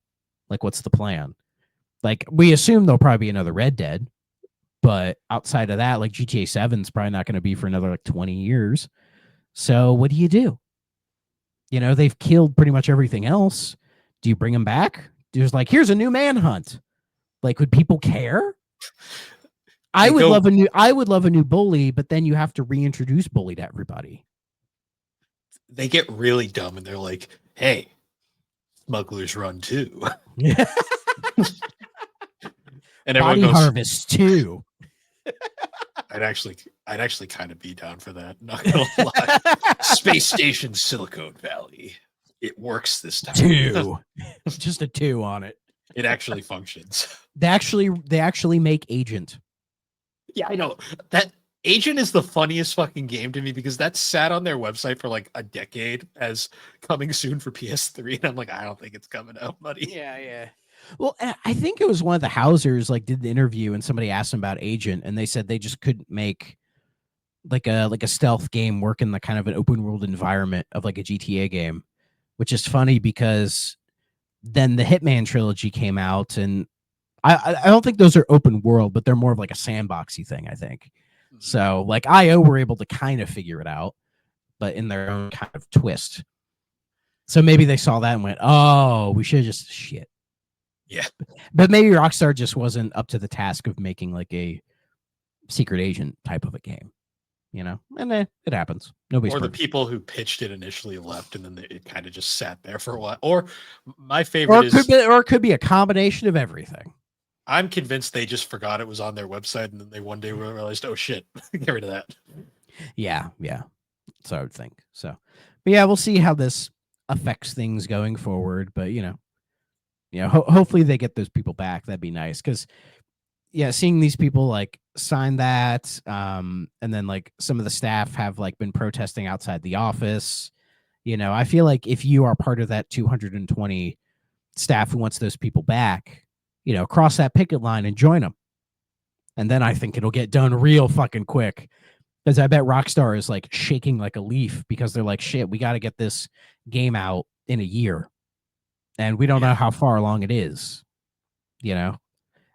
S2: Like, what's the plan? Like, we assume there'll probably be another Red Dead, but outside of that, like GTA 7 is probably not going to be for another like 20 years. So what do you do? You know, they've killed pretty much everything else. Do you bring them back? There's like, here's a new manhunt. Like, would people care? I would love a new Bully, but then you have to reintroduce Bully to everybody.
S1: They get really dumb and they're like, hey, Smugglers Run 2. And everyone
S2: Body
S1: goes,
S2: Harvest 2.
S1: I'd actually kind of be down for that. Not gonna lie. Space Station Silicon Valley. It works this time.
S2: 2. Just a 2 on it.
S1: It actually functions.
S2: They actually make Agent.
S1: Yeah, I know. That Agent is the funniest fucking game to me because that sat on their website for like a decade as coming soon for PS3. And I'm like, I don't think it's coming out, buddy.
S2: Yeah. Well, I think it was one of the Housers like did the interview and somebody asked them about Agent and they said they just couldn't make like a stealth game work in the kind of an open world environment of like a GTA game, which is funny because then the Hitman trilogy came out and I don't think those are open world, but they're more of like a sandboxy thing, I think. So like IO were able to kind of figure it out, but in their own kind of twist. So maybe they saw that and went, oh, we should just shit.
S1: Yeah.
S2: But maybe Rockstar just wasn't up to the task of making like a secret agent type of a game, you know? And then it happens. Nobody's
S1: Or the
S2: perfect.
S1: people who pitched it initially left and then it kind of just sat there for a while. Or my favorite
S2: or it could be a combination of everything.
S1: I'm convinced they just forgot it was on their website and then they one day realized, oh shit, get rid of that.
S2: Yeah. So I would think so. But yeah, we'll see how this affects things going forward. But hopefully they get those people back. That'd be nice because yeah, seeing these people like sign that, and then like some of the staff have like been protesting outside the office. I feel like if you are part of that 220 staff who wants those people back, cross that picket line and join them. And then I think it'll get done real fucking quick. Because I bet Rockstar is like shaking like a leaf because they're like, shit, we got to get this game out in a year. And we don't know how far along it is.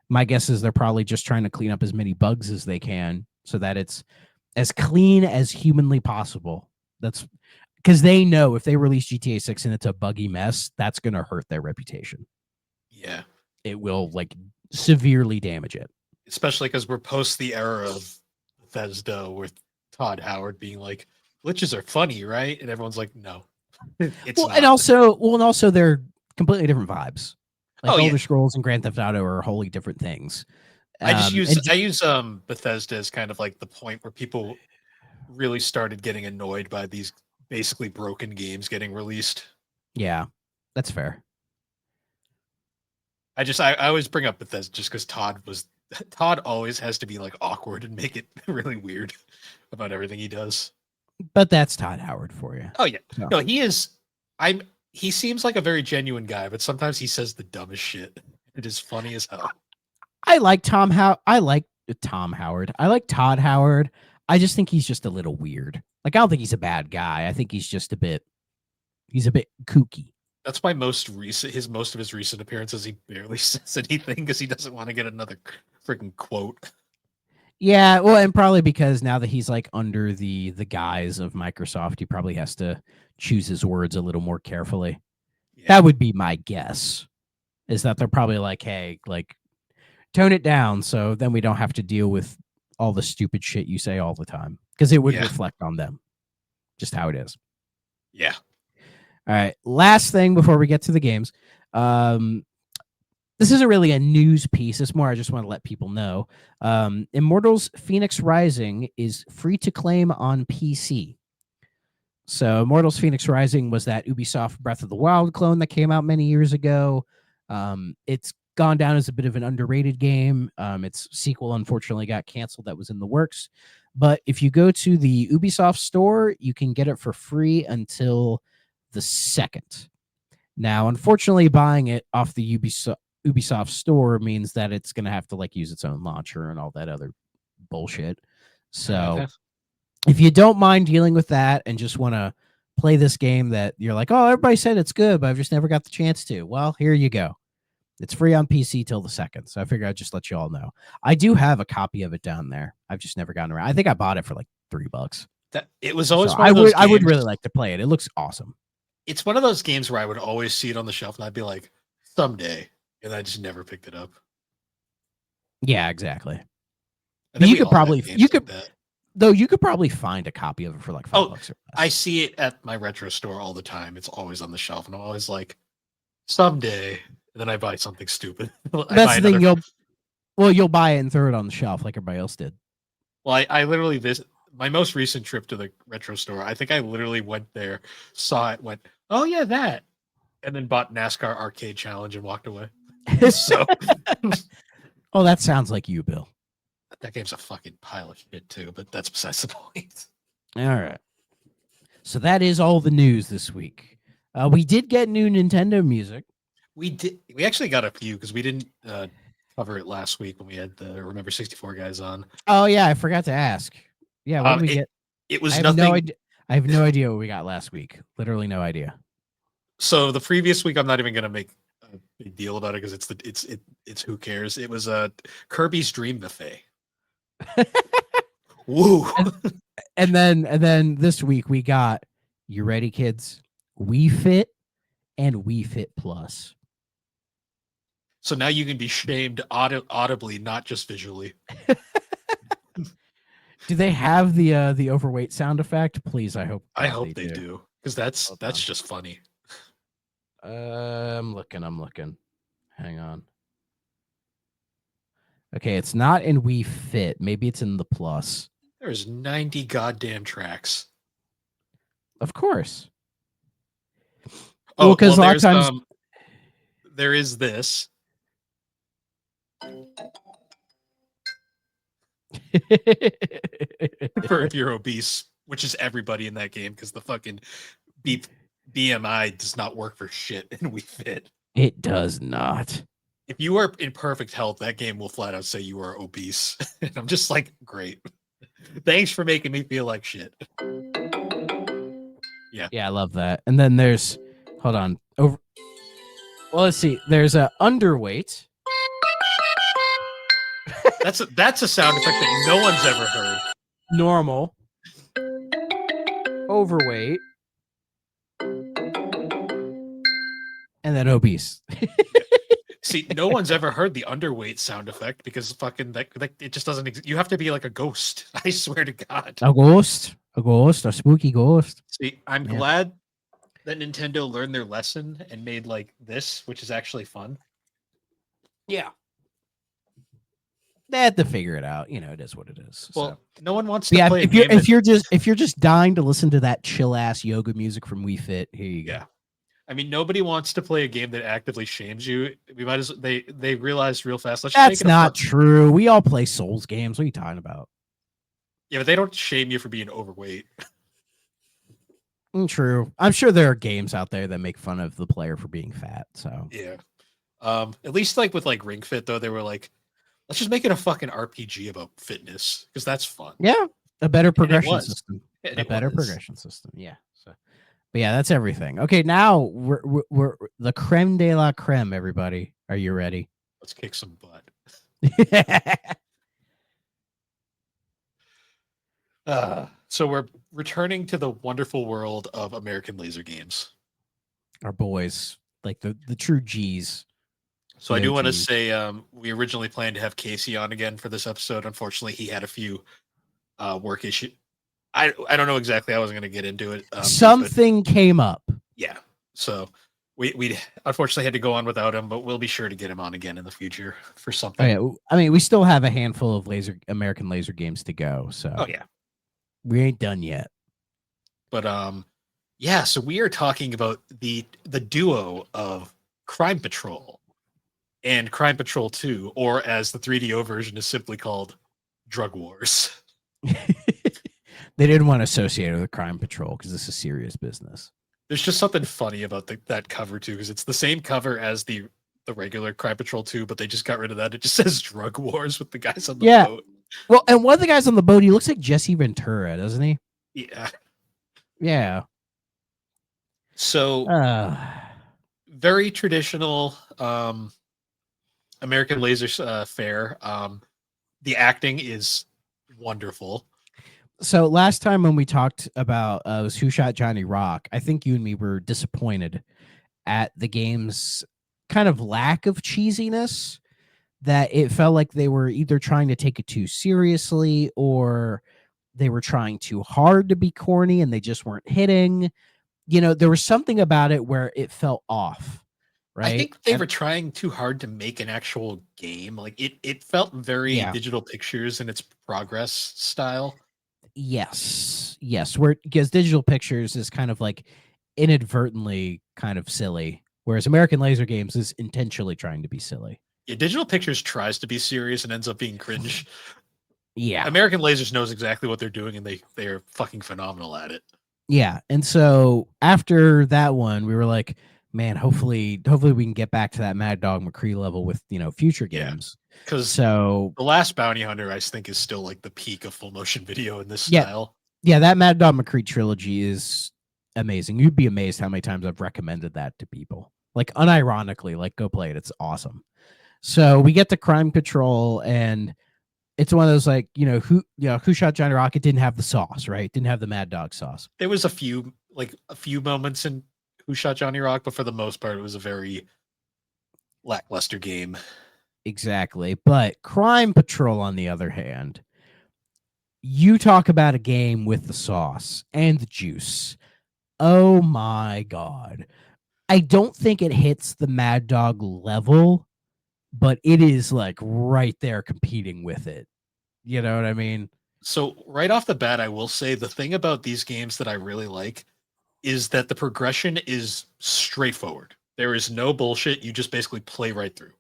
S2: My guess is they're probably just trying to clean up as many bugs as they can so that it's as clean as humanly possible. That's because they know if they release GTA 6 and it's a buggy mess, that's going to hurt their reputation.
S1: Yeah.
S2: It will like severely damage it.
S1: Especially because we're post the era of Bethesda with Todd Howard being like, glitches are funny, right? And everyone's like, no, it's
S2: well,
S1: not.
S2: and also they're completely different vibes. Like Elder Scrolls and Grand Theft Auto are wholly different things.
S1: I use Bethesda as kind of like the point where people really started getting annoyed by these basically broken games getting released.
S2: Yeah, that's fair.
S1: I always bring up Bethesda just because Todd always has to be like awkward and make it really weird about everything he does.
S2: But that's Todd Howard for you.
S1: Oh yeah, no, he is. He seems like a very genuine guy, but sometimes he says the dumbest shit. It is funny as hell.
S2: I like Tom Howard. I like Todd Howard. I just think he's just a little weird. Like I don't think he's a bad guy. I think he's just a bit kooky.
S1: That's why most of his recent appearances he barely says anything because he doesn't want to get another freaking quote.
S2: Yeah, well, and probably because now that he's like under the guise of Microsoft, he probably has to choose his words a little more carefully. Yeah. That would be my guess. Is that they're probably like, hey, like tone it down so then we don't have to deal with all the stupid shit you say all the time because it would reflect on them. Just how it is.
S1: Yeah.
S2: All right. Last thing before we get to the games. This isn't really a news piece. It's more I just want to let people know. Immortals Phoenix Rising is free to claim on PC. So Immortals Phoenix Rising was that Ubisoft Breath of the Wild clone that came out many years ago. It's gone down as a bit of an underrated game. Its sequel unfortunately got canceled. That was in the works. But if you go to the Ubisoft store, you can get it for free until the 2nd. Now, unfortunately, buying it off the Ubisoft store means that it's going to have to like use its own launcher and all that other bullshit. So if you don't mind dealing with that and just want to play this game that you're like, oh, everybody said it's good, but I've just never got the chance to. Well, here you go. It's free on PC till the 2nd. So I figure I'd just let you all know. I do have a copy of it down there. I've just never gotten around. I think I bought it for like $3.
S1: It was always
S2: one of those games. I would really like to play it. It looks awesome.
S1: It's one of those games where I would always see it on the shelf and I'd be like, someday. And I just never picked it up.
S2: Yeah, exactly. You could probably you could probably find a copy of it for like $5 or less.
S1: I see it at my retro store all the time. It's always on the shelf, and I'm always like, someday. And then I buy something stupid.
S2: That's the thing. You'll buy it and throw it on the shelf like everybody else did.
S1: Well, I literally my most recent trip to the retro store. I think I literally went there, saw it, went, oh yeah, that, and then bought NASCAR Arcade Challenge and walked away. So,
S2: oh, that sounds like you, Bill.
S1: That game's a fucking pile of shit too, but that's besides the point.
S2: All right. So that is all the news this week. We did get new Nintendo music.
S1: We did. We actually got a few because we didn't cover it last week when we had the Remember 64 guys on.
S2: Oh yeah, I forgot to ask. Yeah, what did we get?
S1: It was nothing.
S2: I have no idea what we got last week. Literally no idea.
S1: So the previous week, I'm not even gonna make a big deal about it because it's who cares. It was Kirby's Dream Buffet. Woo!
S2: And then this week we got, you ready, kids? Wii Fit and Wii Fit Plus.
S1: So now you can be shamed audibly, not just visually.
S2: Do they have the overweight sound effect? Please, I hope.
S1: I hope they do because that's just funny.
S2: I'm looking. Hang on. Okay, it's not in Wii Fit. Maybe it's in the Plus.
S1: There's 90 goddamn tracks.
S2: Of course. Well,
S1: Oh
S2: because
S1: well,
S2: a lot of times,
S1: there is this for if you're obese, which is everybody in that game because the fucking B- BMI does not work for shit and we fit.
S2: it does not.
S1: If you are in perfect health, that game will flat out say you are obese. And I'm just like, great. Thanks for making me feel like shit. Yeah.
S2: Yeah, I love that. And then there's, hold on, over. Well, let's see. There's a underweight.
S1: That's a sound effect that no one's ever heard.
S2: Normal, overweight, and then obese.
S1: Yeah. See, no one's ever heard the underweight sound effect because fucking that it just doesn't. You have to be like a ghost. I swear to God.
S2: A spooky ghost.
S1: See, I'm
S2: Yeah.
S1: glad that Nintendo learned their lesson and made like this, which is actually fun.
S2: Yeah. They had to figure it out. You know, it is what it is.
S1: Well,
S2: so.
S1: no one wants to
S2: Yeah,
S1: play a
S2: if you're
S1: game.
S2: if you're just dying to listen to that chill ass yoga music from Wii Fit, here you go.
S1: Yeah. I mean, nobody wants to play a game that actively shames you. We might as they realized real fast. Let's just
S2: That's
S1: make it
S2: not true. We all play Souls games. What are you talking about?
S1: Yeah, but they don't shame you for being overweight.
S2: True. I'm sure there are games out there that make fun of the player for being fat. So
S1: Yeah. At least like with like Ring Fit though, they were like, let's just make it a fucking RPG about fitness because that's fun.
S2: yeah, a better progression
S1: was.
S2: system.
S1: And
S2: A
S1: it
S2: better
S1: was.
S2: progression system. Yeah. So, but yeah, that's everything. Okay, now we're the creme de la creme. Everybody, are you ready?
S1: Let's kick some butt. So we're returning to the wonderful world of American laser games.
S2: Our boys, like the true G's.
S1: So I do want to
S2: OGs.
S1: say we originally planned to have Casey on again for this episode. Unfortunately, he had a few work issues. I don't know exactly. I wasn't going to get into it.
S2: Something came up.
S1: Yeah. So we unfortunately had to go on without him, but we'll be sure to get him on again in the future for something.
S2: Oh, yeah. I mean, we still have a handful of American laser games to go. So
S1: Oh yeah.
S2: we ain't done yet.
S1: But yeah, so we are talking about the duo of Crime Patrol and Crime Patrol 2, or as the 3DO version is simply called, Drug Wars.
S2: They didn't want to associate it with Crime Patrol because this is serious business.
S1: There's just something funny about that cover too, because it's the same cover as the regular Crime Patrol 2, but they just got rid of that. It just says Drug Wars with the guys on the boat.
S2: Well, and one of the guys on the boat, he looks like Jesse Ventura, doesn't he?
S1: Yeah.
S2: Yeah.
S1: So very traditional American laser fare. The acting is wonderful.
S2: So last time when we talked about was Who Shot Johnny Rock, I think you and me were disappointed at the game's kind of lack of cheesiness, that it felt like they were either trying to take it too seriously or they were trying too hard to be corny and they just weren't hitting. You know, there was something about it where it felt off. Right.
S1: I think they were trying too hard to make an actual game. Like it felt very Digital Pictures in its progress style.
S2: Yes. Where because Digital Pictures is kind of like inadvertently kind of silly, whereas American Laser Games is intentionally trying to be silly.
S1: Yeah, Digital Pictures tries to be serious and ends up being cringe.
S2: Yeah.
S1: American Lasers knows exactly what they're doing and they are fucking phenomenal at it.
S2: Yeah. And so after that one, we were like, man, hopefully we can get back to that Mad Dog McCree level with, future games.
S1: Because
S2: the
S1: last Bounty Hunter, I think, is still like the peak of full motion video in this style.
S2: Yeah, that Mad Dog McCree trilogy is amazing. You'd be amazed how many times I've recommended that to people. Like unironically, like go play it. It's awesome. So we get to Crime Patrol, and it's one of those like, Who Shot Johnny Rock? It didn't have the sauce, right? Didn't have the Mad Dog sauce.
S1: There was a few moments in Who Shot Johnny Rock, but for the most part, it was a very lackluster game.
S2: Exactly. But Crime Patrol, on the other hand, you talk about a game with the sauce and the juice. Oh my God. I don't think it hits the Mad Dog level, but it is like right there competing with it. You know what I mean?
S1: So right off the bat, I will say the thing about these games that I really like is that the progression is straightforward. There is no bullshit. You just basically play right through.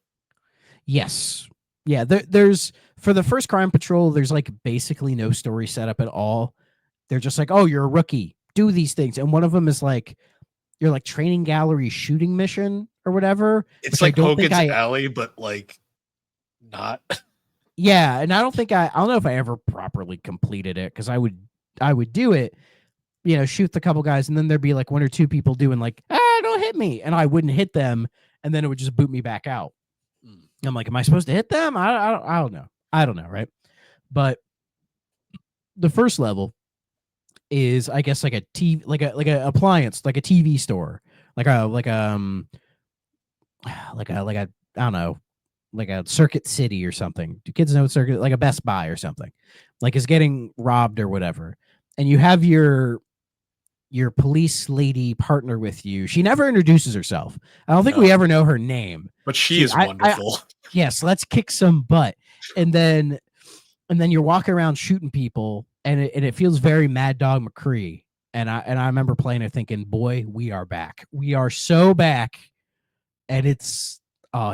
S2: Yes. Yeah, there's for the first Crime Patrol, there's like basically no story setup at all. They're just like, oh, you're a rookie, do these things. And one of them is like your like training gallery shooting mission or whatever,
S1: It's
S2: which I
S1: like
S2: don't think
S1: Hogan's
S2: I
S1: Alley, but like not.
S2: yeah, and I don't think I don't know if I ever properly completed it because I would do it, shoot the couple guys, and then there'd be like one or two people doing like, don't hit me, and I wouldn't hit them, and then it would just boot me back out.
S1: Mm.
S2: I'm like, am I supposed to hit them? I don't know, right? But the first level is, I guess, like a TV, like a appliance, like a TV store, like a I don't know, like a Circuit City or something. Do kids know what Circuit, like a Best Buy or something, like is getting robbed or whatever, and you have your police lady partner with you. She never introduces herself. I don't think we
S1: No,
S2: ever know her name.
S1: but she is wonderful.
S2: Yes, let's kick some butt. And then you're walking around shooting people, and it feels very Mad Dog McCree. And I remember playing it thinking, boy, we are back. We are so back. And it's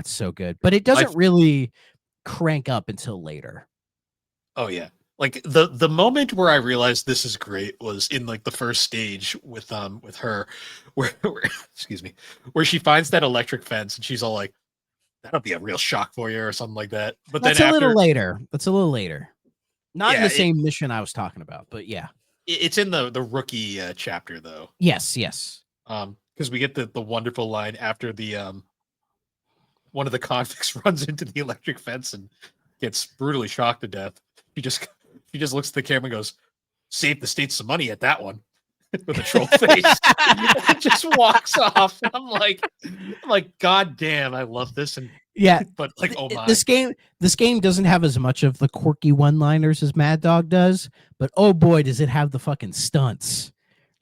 S2: so good. But it doesn't really crank up until later.
S1: Oh yeah. Like the moment where I realized this is great was in like the first stage with her where excuse me, where she finds that electric fence and she's all like, that'll be a real shock for you or something like that. But
S2: That's
S1: then
S2: a little
S1: after,
S2: later. That's a little later. Not in
S1: yeah,
S2: the same mission I was talking about, but yeah.
S1: it's in the rookie chapter though.
S2: Yes.
S1: Because we get the wonderful line after the one of the convicts runs into the electric fence and gets brutally shocked to death. She just looks at the camera and goes, "Saved the state some money at that one," with a troll face. And just walks off. And I'm like, God damn, I love this. And
S2: Yeah.
S1: but like, oh my,
S2: This game doesn't have as much of the quirky one-liners as Mad Dog does, but oh boy, does it have the fucking stunts.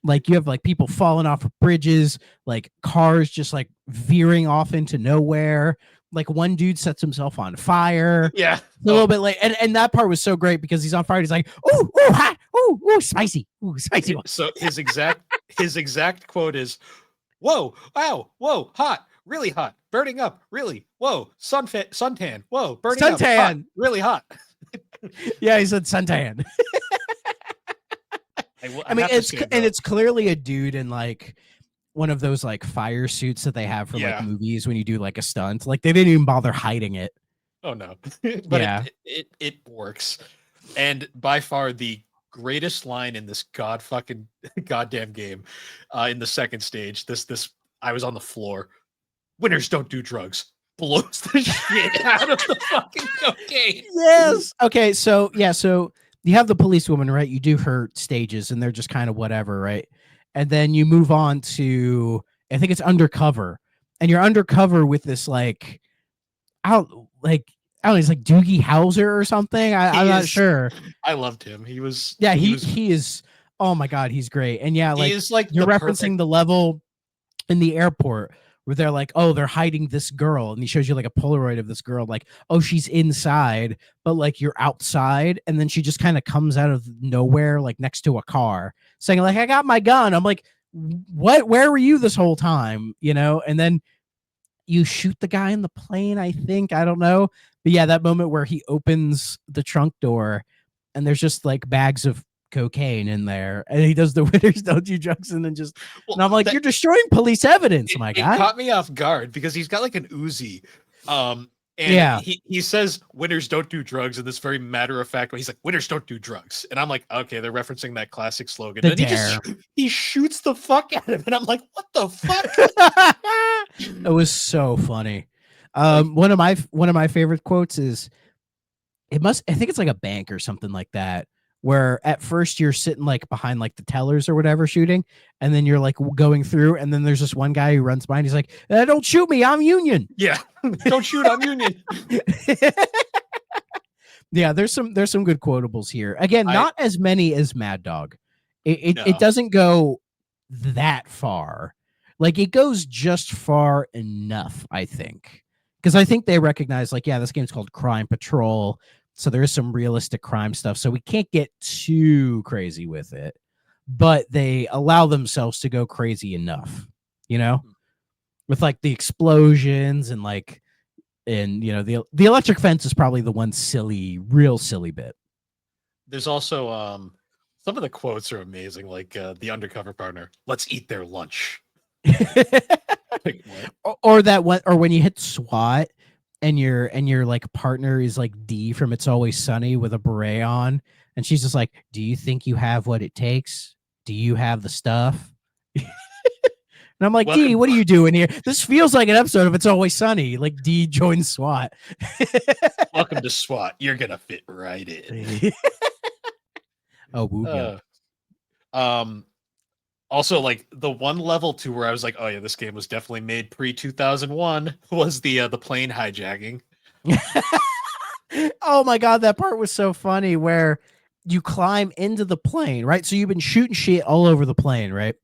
S2: Like you have like people falling off of bridges, like cars just like veering off into nowhere. Like one dude sets himself on fire.
S1: yeah,
S2: A little bit late, and that part was so great because he's on fire. He's like, "Ooh, ooh, hot, ooh, spicy, ooh, spicy."
S1: So his exact quote is, "Whoa, wow, whoa, hot, really hot, burning up, really, whoa, suntan, whoa, burning up, hot,
S2: Suntan.
S1: really hot."
S2: Yeah, he said suntan. I mean, it's clearly a dude in like one of those like fire suits that they have for like movies when you do like a stunt. Like they didn't even bother hiding it.
S1: Oh no, but yeah, it works, and by far the greatest line in this goddamn game, in the second stage. This I was on the floor. Winners don't do drugs. Blows the shit out of the fucking cocaine.
S2: Yes. Okay. So yeah. So you have the policewoman, right? You do her stages, and they're just kind of whatever, right? And then you move on to, I think it's undercover, and you're undercover with this like out like I don't know, it's like Doogie Howser or something. I'm not sure.
S1: I loved him. He was
S2: he is. Oh my god, he's great. And yeah, like, you're referencing the level in the airport where they're like, oh, they're hiding this girl, and he shows you like a Polaroid of this girl, like, oh, she's inside, but like you're outside, and then she just kind of comes out of nowhere, like next to a car, saying like, I got my gun. I'm like, what? Where were you this whole time? And then you shoot the guy in the plane, I think. I don't know. But yeah, that moment where he opens the trunk door and there's just like bags of cocaine in there, and he does the winners don't do drugs, and then just and I'm like, you're destroying police evidence, my guy.
S1: It caught me off guard because he's got like an Uzi. And he says winners don't do drugs in this very matter of fact way. He's like, winners don't do drugs. And I'm like, okay, they're referencing that classic slogan. And he shoots the fuck out of him. And I'm like, what the fuck?
S2: It was so funny. One of my favorite quotes is, I think it's like a bank or something like that, where at first you're sitting like behind like the tellers or whatever shooting, and then you're like going through, and then there's this one guy who runs by and he's like, don't shoot me, I'm Union.
S1: Yeah. Don't shoot, I'm Union.
S2: Yeah, there's some good quotables here. Again, not as many as Mad Dog. It doesn't go that far. Like, it goes just far enough, I think. Because I think they recognize, like, yeah, this game's called Crime Patrol, so there is some realistic crime stuff, so we can't get too crazy with it. but they allow themselves to go crazy enough, you know, with like the explosions and like, and you know, the electric fence is probably the one real silly bit.
S1: There's also some of the quotes are amazing, like the undercover partner, "Let's eat their lunch." Like what?
S2: Or that one, or when you hit SWAT and your like partner is like D from It's Always Sunny with a beret on, and she's just like, "Do you think you have what it takes? Do you have the stuff?" And I'm like, D,
S1: Welcome,
S2: what are you doing here? This feels like an episode of It's Always Sunny. Like D joins SWAT.
S1: welcome to SWAT. You're gonna fit right in.
S2: Oh, Wooga.
S1: Um, Also, like the one level to where I was like, oh yeah, this game was definitely made pre 2001 was the plane hijacking.
S2: Oh my god, that part was so funny where you climb into the plane, right? So you've been shooting shit all over the plane, right?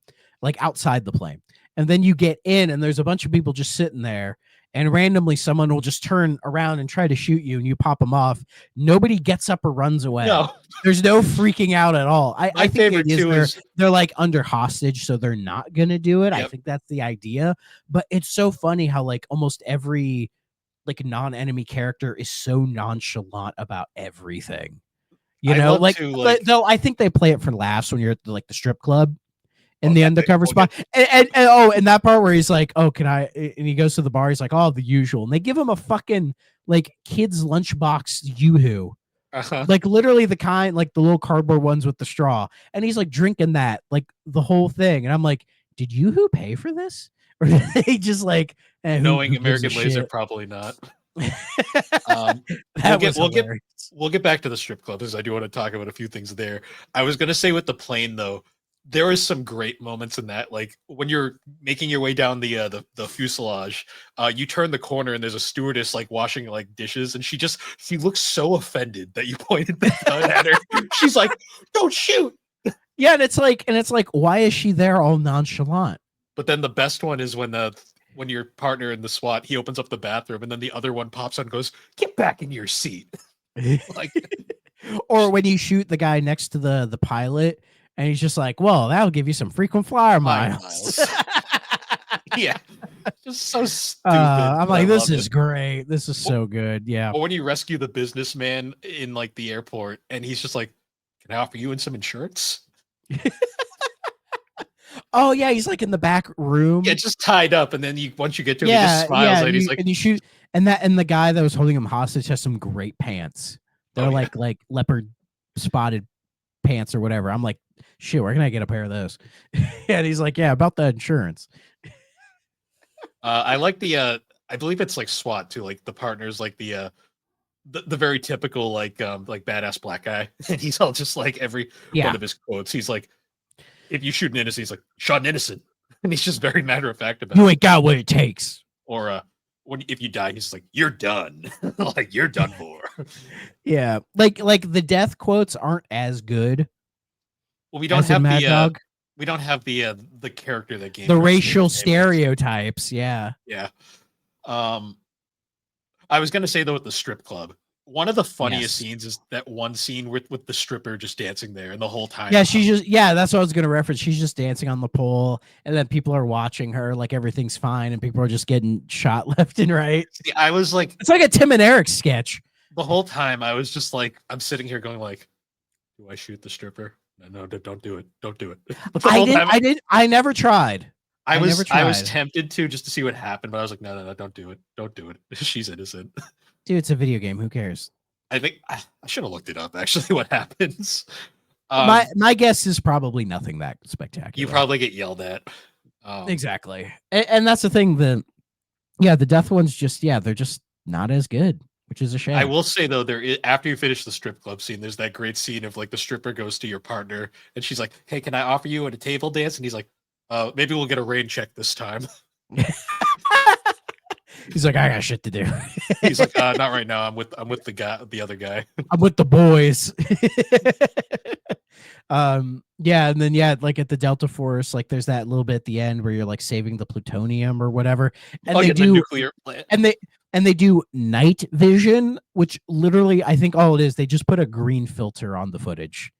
S2: Like outside the plane. And then you get in and there's a bunch of people just sitting there and randomly someone will just turn around and try to shoot you and you pop them off. Nobody gets up or runs away.
S1: No,
S2: There's no freaking out at all. I
S1: my
S2: think the
S1: favorite
S2: idea is
S1: too is
S2: they're like under hostage, so they're not gonna do it. I
S1: yep.
S2: think that's the idea. But it's so funny how like almost every like non-enemy character is so nonchalant about everything. You
S1: I
S2: know,
S1: love
S2: like
S1: to like
S2: though I think they play it for laughs when you're at like the strip club in
S1: oh
S2: the
S1: that
S2: undercover
S1: we'll get
S2: spot. And oh, and that part where he's like, "Oh, can I?" And he goes to the bar. He's like, "Oh, the usual." And they give him a fucking like kids lunchbox yoo-hoo,
S1: uh-huh.
S2: like literally the kind like the little cardboard ones with the straw. And he's like drinking that like the whole thing. And I'm like, did yoo-hoo pay for this, or did they just like
S1: Knowing
S2: who gives a
S1: American Laser,
S2: shit?
S1: probably not. Um, we'll
S2: That
S1: get
S2: was
S1: we'll get
S2: hilarious.
S1: we'll get back to the strip club because I do want to talk about a few things there. I was gonna say with the plane though, there is some great moments in that. Like when you're making your way down the fuselage, you turn the corner and there's a stewardess like washing like dishes, and she looks so offended that you pointed the gun at her. She's like, "Don't shoot!"
S2: Yeah, and it's like, why is she there all nonchalant?
S1: But then the best one is when your partner in the SWAT he opens up the bathroom and then the other one pops on and goes, "Get back in your seat!" Like
S2: Or when you shoot the guy next to the pilot, and he's just like, "Well, that'll give you some frequent flyer
S1: flyer
S2: miles."
S1: miles. Yeah, just so stupid.
S2: I'm
S1: But I
S2: like, this
S1: loved it.
S2: is great. This is
S1: Or,
S2: so good. Yeah.
S1: or when you rescue the businessman in like the airport, and he's just like, "Can I offer you in some insurance?"
S2: Oh yeah, he's like in the back
S1: Yeah,
S2: room.
S1: just tied up, and then you once you get to him, he just
S2: Yeah,
S1: smiles
S2: yeah,
S1: and he's like,
S2: and you shoot, and the guy that was holding him hostage has some great pants.
S1: "Oh
S2: They're
S1: yeah."
S2: like leopard spotted pants or whatever. I'm like, shit, where can I get a pair of those? And he's like, yeah, about the insurance.
S1: I like I believe it's like SWAT too. Like the partners, like the very typical like badass black guy, and he's all just like every one
S2: Yeah,
S1: of his quotes. He's like, if you shoot an innocent, he's like, "Shot an innocent," and he's just very matter of fact about
S2: you
S1: it.
S2: ain't got what it takes.
S1: Or when if you die, he's like, "You're done," like you're done for.
S2: Yeah, like the death quotes aren't as good
S1: Well,
S2: as in Mad Dog.
S1: we don't have the character that Game
S2: The
S1: Grumps gave
S2: racial
S1: us, Amos.
S2: stereotypes. Yeah.
S1: Yeah. Um, I was gonna say though with the strip club, one of the funniest
S2: Yes.
S1: scenes is that one scene with the stripper just dancing there, and the whole time,
S2: Yeah, she's just that's what I was gonna reference. She's just dancing on the pole, and then people are watching her like everything's fine, and people are just getting shot left and right.
S1: see, I was like
S2: It's like a Tim and Eric sketch.
S1: the whole time, I was just like, I'm sitting here going like, "Do I shoot the stripper? No, don't do it, don't do it." But the
S2: I
S1: whole
S2: didn't.
S1: time,
S2: I didn't. I never tried. I never
S1: I was
S2: tried.
S1: tempted to just to see what happened, but I was like, no, don't do it, don't do it. She's innocent.
S2: Dude, it's a video game. Who cares?
S1: I think I should have looked it up actually. What happens?
S2: My guess is probably nothing that spectacular.
S1: You probably get yelled at.
S2: Exactly, and that's the thing. The death ones just they're just not as good, which is a shame.
S1: I will say though, after you finish the strip club scene, there's that great scene of like the stripper goes to your partner and she's like, "Hey, can I offer you at a table dance?" And he's like, maybe we'll get a rain check this time."
S2: He's like, I got shit to do.
S1: He's like, "Not right now. I'm with the other guy."
S2: I'm with the boys. Yeah, and then like at the Delta Force, like there's that little bit at the end where you're like saving the plutonium or whatever, and
S1: Oh
S2: they
S1: yeah, the
S2: do
S1: nuclear plant.
S2: and they do night vision, which literally I think all it is, they just put a green filter on the footage.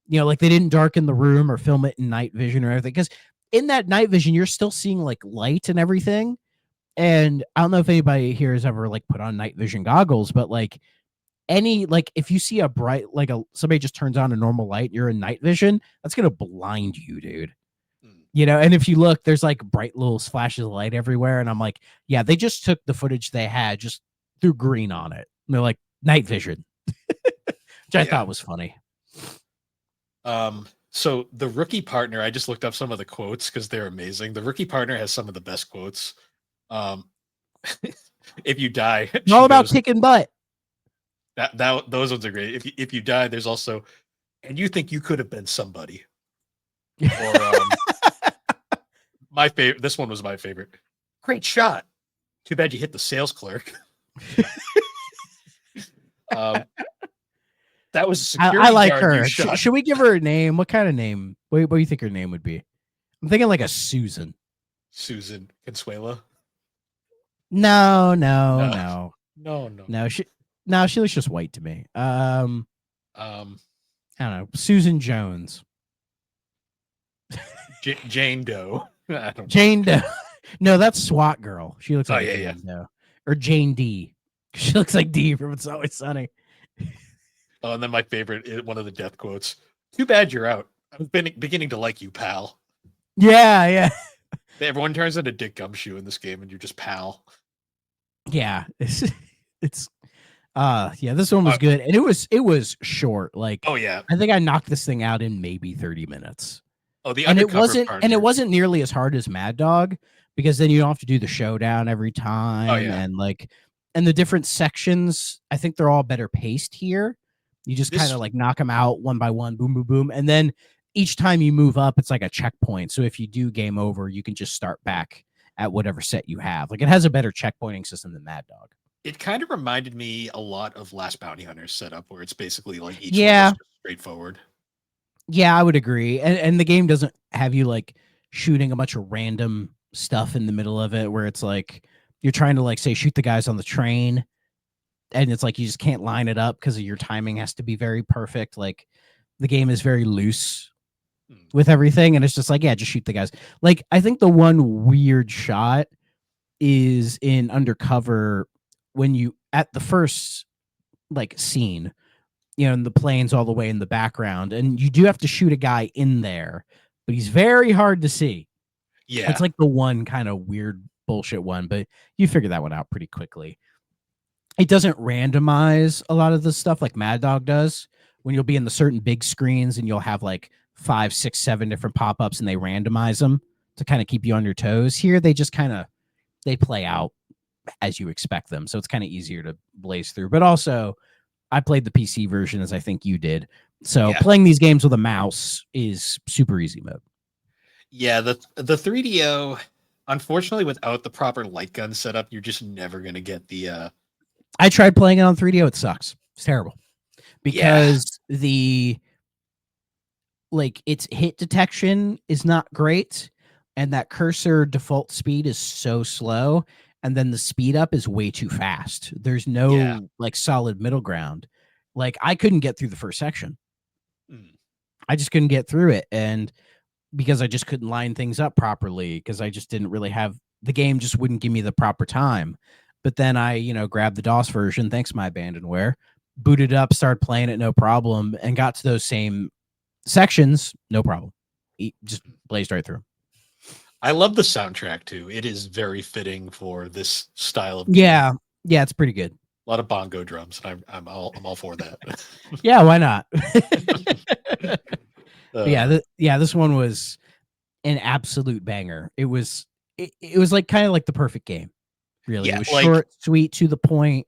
S2: Like they didn't darken the room or film it in night vision or everything. Because in that night vision, you're still seeing like light and everything. And I don't know if anybody here has ever like put on night vision goggles, but like if you see a bright somebody just turns on a normal light, you're in night vision, that's gonna blind you, dude.
S1: Mm.
S2: And if you look, there's like bright little flashes of light everywhere, and I'm like, yeah, they just took the footage they had, just threw green on it. And they're like night vision, which I
S1: Yeah.
S2: thought was funny.
S1: So the rookie partner, I just looked up some of the quotes because they're amazing. The rookie partner has some of the best quotes. Um, if you die,
S2: It's all
S1: she
S2: about
S1: goes,
S2: kicking butt.
S1: that those ones are great. If you die, there's also, and you think you could have been somebody. Or my favorite. This one was my favorite. Great shot. Too bad you hit the sales clerk. That was a
S2: I
S1: security
S2: like
S1: guard you
S2: her.
S1: shot.
S2: Should we give her a name? What kind of name? What do you think her name would be? I'm thinking like a Susan.
S1: Susan Consuela.
S2: No,
S1: No,
S2: no.
S1: no, no.
S2: No, she looks just white to me.
S1: Um,
S2: I don't know. Susan Jones.
S1: Jane Doe. I don't know.
S2: Jane Doe. No, that's SWAT girl. She looks
S1: Oh,
S2: like
S1: yeah,
S2: a
S1: yeah.
S2: Jane Doe. Or Jane D. She looks like D from It's Always Sunny.
S1: Oh, and then my favorite, one of the death quotes. Too bad you're out. I was beginning to like you, pal.
S2: Yeah, yeah.
S1: Everyone turns into Dick Gumshoe in this game, and you're just pal.
S2: Yeah. It's yeah, this one was good. And it was short. Like,
S1: Oh yeah.
S2: I think I knocked this thing out in maybe 30 minutes.
S1: Oh, the
S2: And
S1: undercover partner.
S2: it wasn't nearly as hard as Mad Dog, because then you don't have to do the showdown every time.
S1: Oh, yeah.
S2: And the different sections, I think they're all better paced here. You just kind of like knock them out one by one, boom, boom, boom. And then each time you move up, it's like a checkpoint. So if you do game over, you can just start back at whatever set you have. Like, it has a better checkpointing system than Mad Dog.
S1: It kind of reminded me a lot of Last Bounty Hunter setup, where it's basically like each
S2: Yeah.
S1: level is straightforward.
S2: Yeah, I would agree. And the game doesn't have you like shooting a bunch of random stuff in the middle of it, where it's like you're trying to like say shoot the guys on the train, and it's like you just can't line it up because your timing has to be very perfect. Like, the game is very loose with everything, and it's just like, yeah, just shoot the guys. Like, I think the one weird shot is in Undercover, when you at the first like scene, and the plane's all the way in the background, and you do have to shoot a guy in there, but he's very hard to see.
S1: Yeah.
S2: It's like the one kind of weird bullshit one, but you figure that one out pretty quickly. It doesn't randomize a lot of the stuff like Mad Dog does, when you'll be in the certain big screens and you'll have like 5, 6, 7 different pop-ups, and they randomize them to kind of keep you on your toes. Here, they just they play out as you expect them. So it's kind of easier to blaze through. But also, I played the PC version, as I think you did. So playing these games with a mouse is super easy mode.
S1: Yeah, the 3DO, unfortunately, without the proper light gun setup, you're just never gonna get the.
S2: I tried playing it on 3DO. It sucks. It's terrible because its hit detection is not great, and that cursor default speed is so slow, and then the speed up is way too fast. There's no like solid middle ground. Like, I couldn't get through the first section. I just couldn't get through it, and because I just couldn't line things up properly, because I just didn't really have the game, just wouldn't give me the proper time. But then I, grabbed the DOS version, thanks my abandonware, booted up, started playing it no problem, and got to those same sections no problem. Just blazed right through.
S1: I love the soundtrack too. It is very fitting for this style of
S2: game. Yeah, it's pretty good.
S1: A lot of bongo drums, and I'm all for that.
S2: Yeah, why not? This one was an absolute banger. It was like kind of like the perfect game. Really, it was short, sweet, to the point.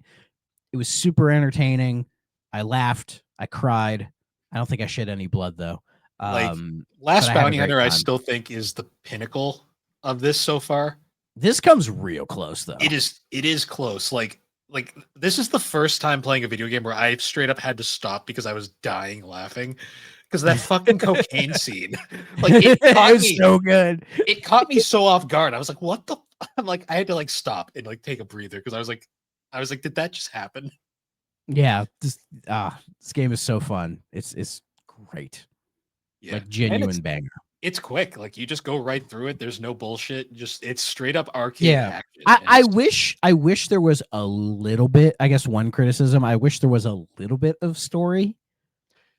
S2: It was super entertaining. I laughed. I cried. I don't think I shed any blood though.
S1: Last Bounty Hunter, I still think is the pinnacle of this so far.
S2: This comes real close though.
S1: It is close. Like this is the first time playing a video game where I straight up had to stop because I was dying laughing because that fucking cocaine scene. Like, it
S2: was so good.
S1: It caught me so off guard. I was like, what the? I'm like, I had to like stop and like take a breather because I was like, did that just happen?
S2: Yeah, this game is so fun. It's great.
S1: Yeah.
S2: like
S1: And it's
S2: genuine banger.
S1: it's quick. Like you just go right through it. There's no bullshit. Just it's straight up arcade
S2: Yeah.
S1: action.
S2: I,
S1: And
S2: I
S1: it's
S2: wish I wish there was a little bit, I guess one criticism, I wish there was a little bit of story,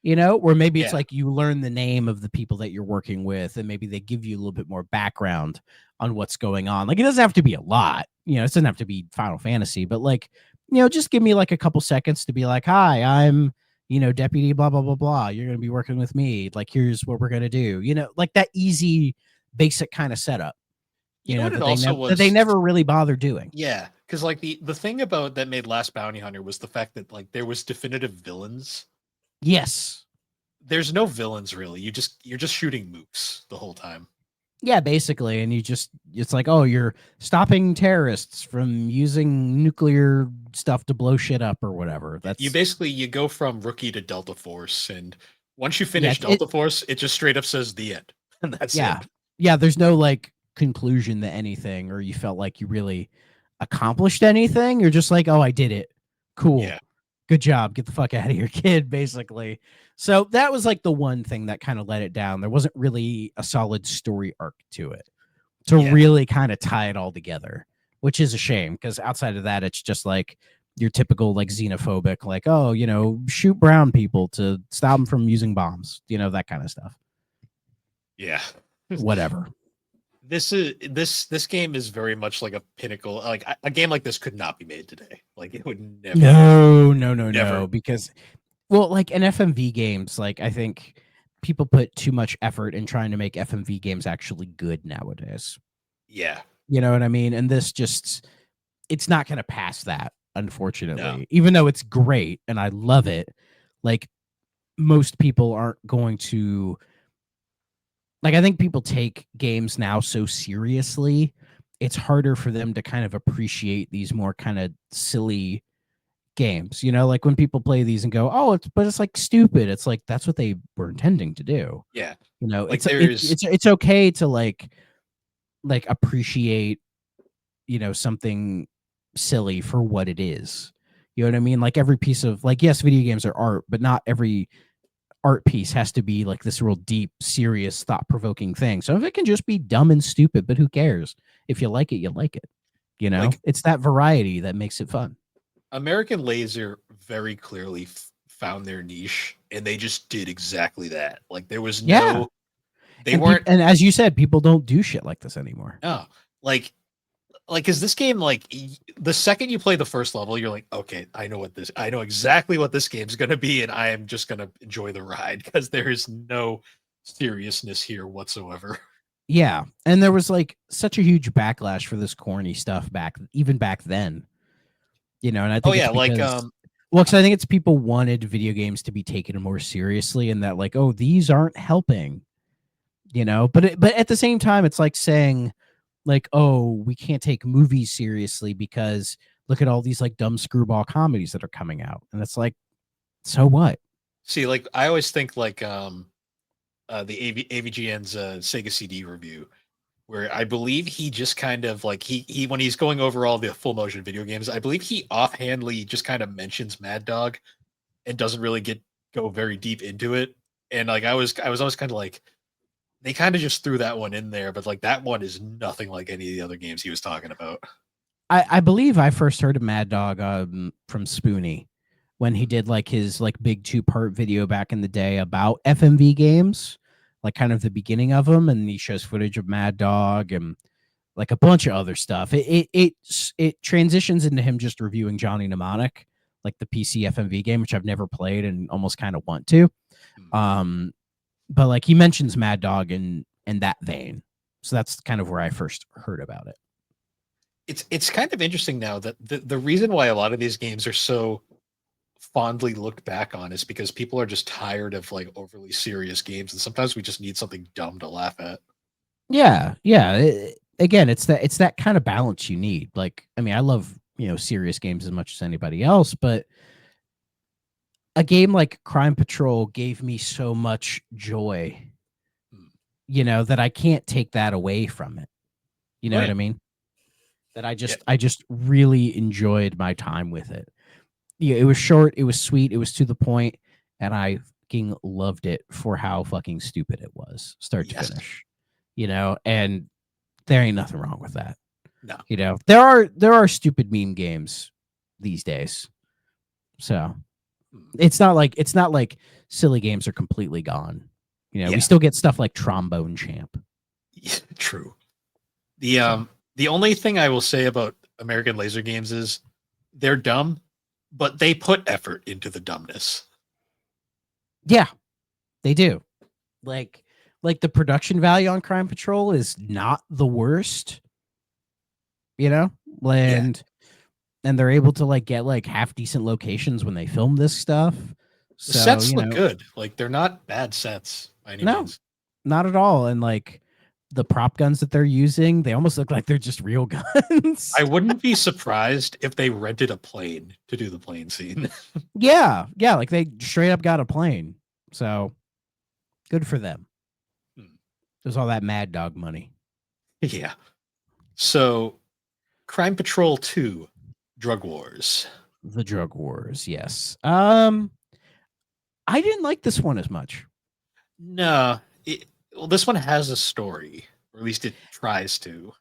S2: where maybe it's
S1: yeah.
S2: like you learn the name of the people that you're working with and maybe they give you a little bit more background on what's going on. Like it doesn't have to be a lot, it doesn't have to be Final Fantasy, but like, just give me like a couple seconds to be like, hi, I'm, deputy blah blah blah blah. You're gonna be working with me. Like here's what we're gonna do. Like that easy basic kind of setup,
S1: You know what it
S2: that
S1: also
S2: they
S1: was
S2: never really bother doing.
S1: yeah, because like the thing about that made Last Bounty Hunter was the fact that like there was definitive villains.
S2: Yes.
S1: There's no villains really. You're just shooting mooks the whole time.
S2: Yeah, basically. And it's like, oh, you're stopping terrorists from using nuclear stuff to blow shit up or whatever.
S1: You
S2: That's,
S1: basically you go from rookie to Delta Force, and once you
S2: yeah,
S1: finish Delta Force, it just straight up says the end, and that's
S2: yeah.
S1: it.
S2: Yeah. There's no like conclusion to anything, or you felt like you really accomplished anything. You're just like, oh, I did it. Cool.
S1: Yeah,
S2: Good job. Get the fuck out of here, kid, basically. So that was like the one thing that kind of let it down. There wasn't really a solid story arc to it to
S1: yeah,
S2: really kind of tie it all together, which is a shame because outside of that, it's just like your typical like xenophobic, like, oh, shoot brown people to stop them from using bombs, that kind of stuff.
S1: yeah.
S2: Whatever.
S1: This game is very much like a pinnacle. Like a game like this could not be made today. Like it would never,
S2: No, no, no,
S1: never.
S2: no. Because, well, like in FMV games, like I think people put too much effort in trying to make FMV games actually good nowadays.
S1: Yeah,
S2: You know what I mean? And this just, it's not going to pass that,
S1: no.
S2: unfortunately. Even though it's great and I love it, like most people aren't going to, like, I think people take games now so seriously, it's harder for them to kind of appreciate these more kind of silly games. Like when people play these and go, "Oh, it's like stupid." It's like that's what they were intending to do.
S1: Yeah, like
S2: It's
S1: there's
S2: it's okay to like appreciate, something silly for what it is. You know what I mean? Like every piece of, like, yes, video games are art, but not every art piece has to be like this real deep, serious, thought-provoking thing. So if it can just be dumb and stupid, but who cares? If you like it, you like it.
S1: like
S2: It's that variety that makes it fun.
S1: American Laser very clearly found their niche, and they just did exactly that. Like there was
S2: Yeah.
S1: no, they weren't.
S2: And as you said, people don't do shit like this anymore.
S1: No, like is this game like the second you play the first level, you're like, okay, I know exactly what this game's gonna be, and I am just gonna enjoy the ride because there is no seriousness here whatsoever.
S2: Yeah. And there was like such a huge backlash for this corny stuff even back then. And I
S1: Oh
S2: think it's
S1: yeah, like
S2: because, well, because I think it's people wanted video games to be taken more seriously and that, like, oh, these aren't helping, but at the same time, it's like saying, like, oh, we can't take movies seriously because look at all these like dumb screwball comedies that are coming out. And it's like, so what?
S1: see, like I always think like the AVGN's Sega CD review, where I believe he just kind of like he when he's going over all the full motion video games, I believe he offhandedly just kind of mentions Mad Dog and doesn't really go very deep into it. And like I was always kind of like they kind of just threw that one in there, but like that one is nothing like any of the other games he was talking about.
S2: I believe I first heard of Mad Dog from Spoonie when he did like his like big 2-part video back in the day about FMV games, like kind of the beginning of them, and he shows footage of Mad Dog and like a bunch of other stuff. It transitions into him just reviewing Johnny Mnemonic, like the PC FMV game, which I've never played and almost kind of want to.
S1: Hmm.
S2: But like he mentions Mad Dog in that vein, so that's kind of where I first heard about it.
S1: It's kind of interesting now that the reason why a lot of these games are so fondly looked back on is because people are just tired of like overly serious games, and sometimes we just need something dumb to laugh at.
S2: Yeah, yeah. Again, it's that kind of balance you need. Like, I mean, I love serious games as much as anybody else, but a game like Crime Patrol gave me so much joy,
S1: Hmm.
S2: that I can't take that away from it. You
S1: Oh
S2: know what
S1: yeah,
S2: I mean? That
S1: yeah,
S2: I just really enjoyed my time with it. Yeah, it was short, it was sweet, it was to the point, and I fucking loved it for how fucking stupid it was, start to
S1: Yes.
S2: finish. And there ain't nothing wrong with that.
S1: No.
S2: There are stupid meme games these days. So it's not like silly games are completely gone.
S1: Yeah.
S2: We still get stuff like Trombone Champ.
S1: Yeah, true. The only thing I will say about American laser games is they're dumb, but they put effort into the dumbness.
S2: Yeah, they do. Like the production value on Crime Patrol is not the worst,
S1: Yeah.
S2: and they're able to like get like half decent locations when they film this stuff.
S1: The
S2: So,
S1: sets look good. Like they're not bad sets by any
S2: no,
S1: means.
S2: not at all. And like the prop guns that they're using, they almost look like they're just real guns.
S1: I wouldn't be surprised if they rented a plane to do the plane scene.
S2: Yeah, like they straight up got a plane. So good for them. There's all that Mad Dog money.
S1: Yeah. So, Crime Patrol 2, Drug Wars.
S2: The Drug Wars, yes. I didn't like this one as much.
S1: No, well, this one has a story, or at least it tries to.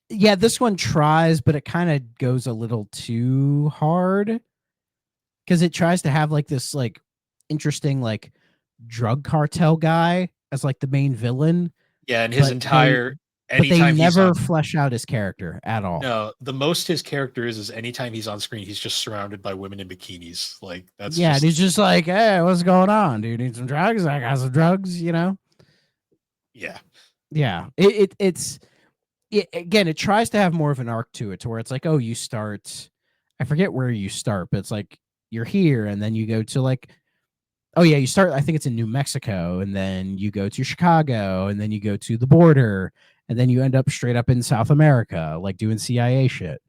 S2: Yeah, this one tries, but it kind of goes a little too hard because it tries to have like this like interesting like drug cartel guy as like the main villain.
S1: Yeah, and his
S2: But they
S1: anytime he's
S2: never
S1: on,
S2: flesh out his character at all.
S1: no, the most his character is anytime he's on screen, he's just surrounded by women in bikinis. Like that's
S2: Yeah,
S1: just
S2: and he's just like, "Hey, what's going on? Do you need some drugs? I got some drugs."
S1: yeah,
S2: Yeah, again, it tries to have more of an arc to it, to where it's like, oh, you start. I forget where you start, but it's like you're here, and then you go to like, oh yeah, you start. I think it's in New Mexico, and then you go to Chicago, and then you go to the border, and then you end up straight up in South America, like doing CIA shit.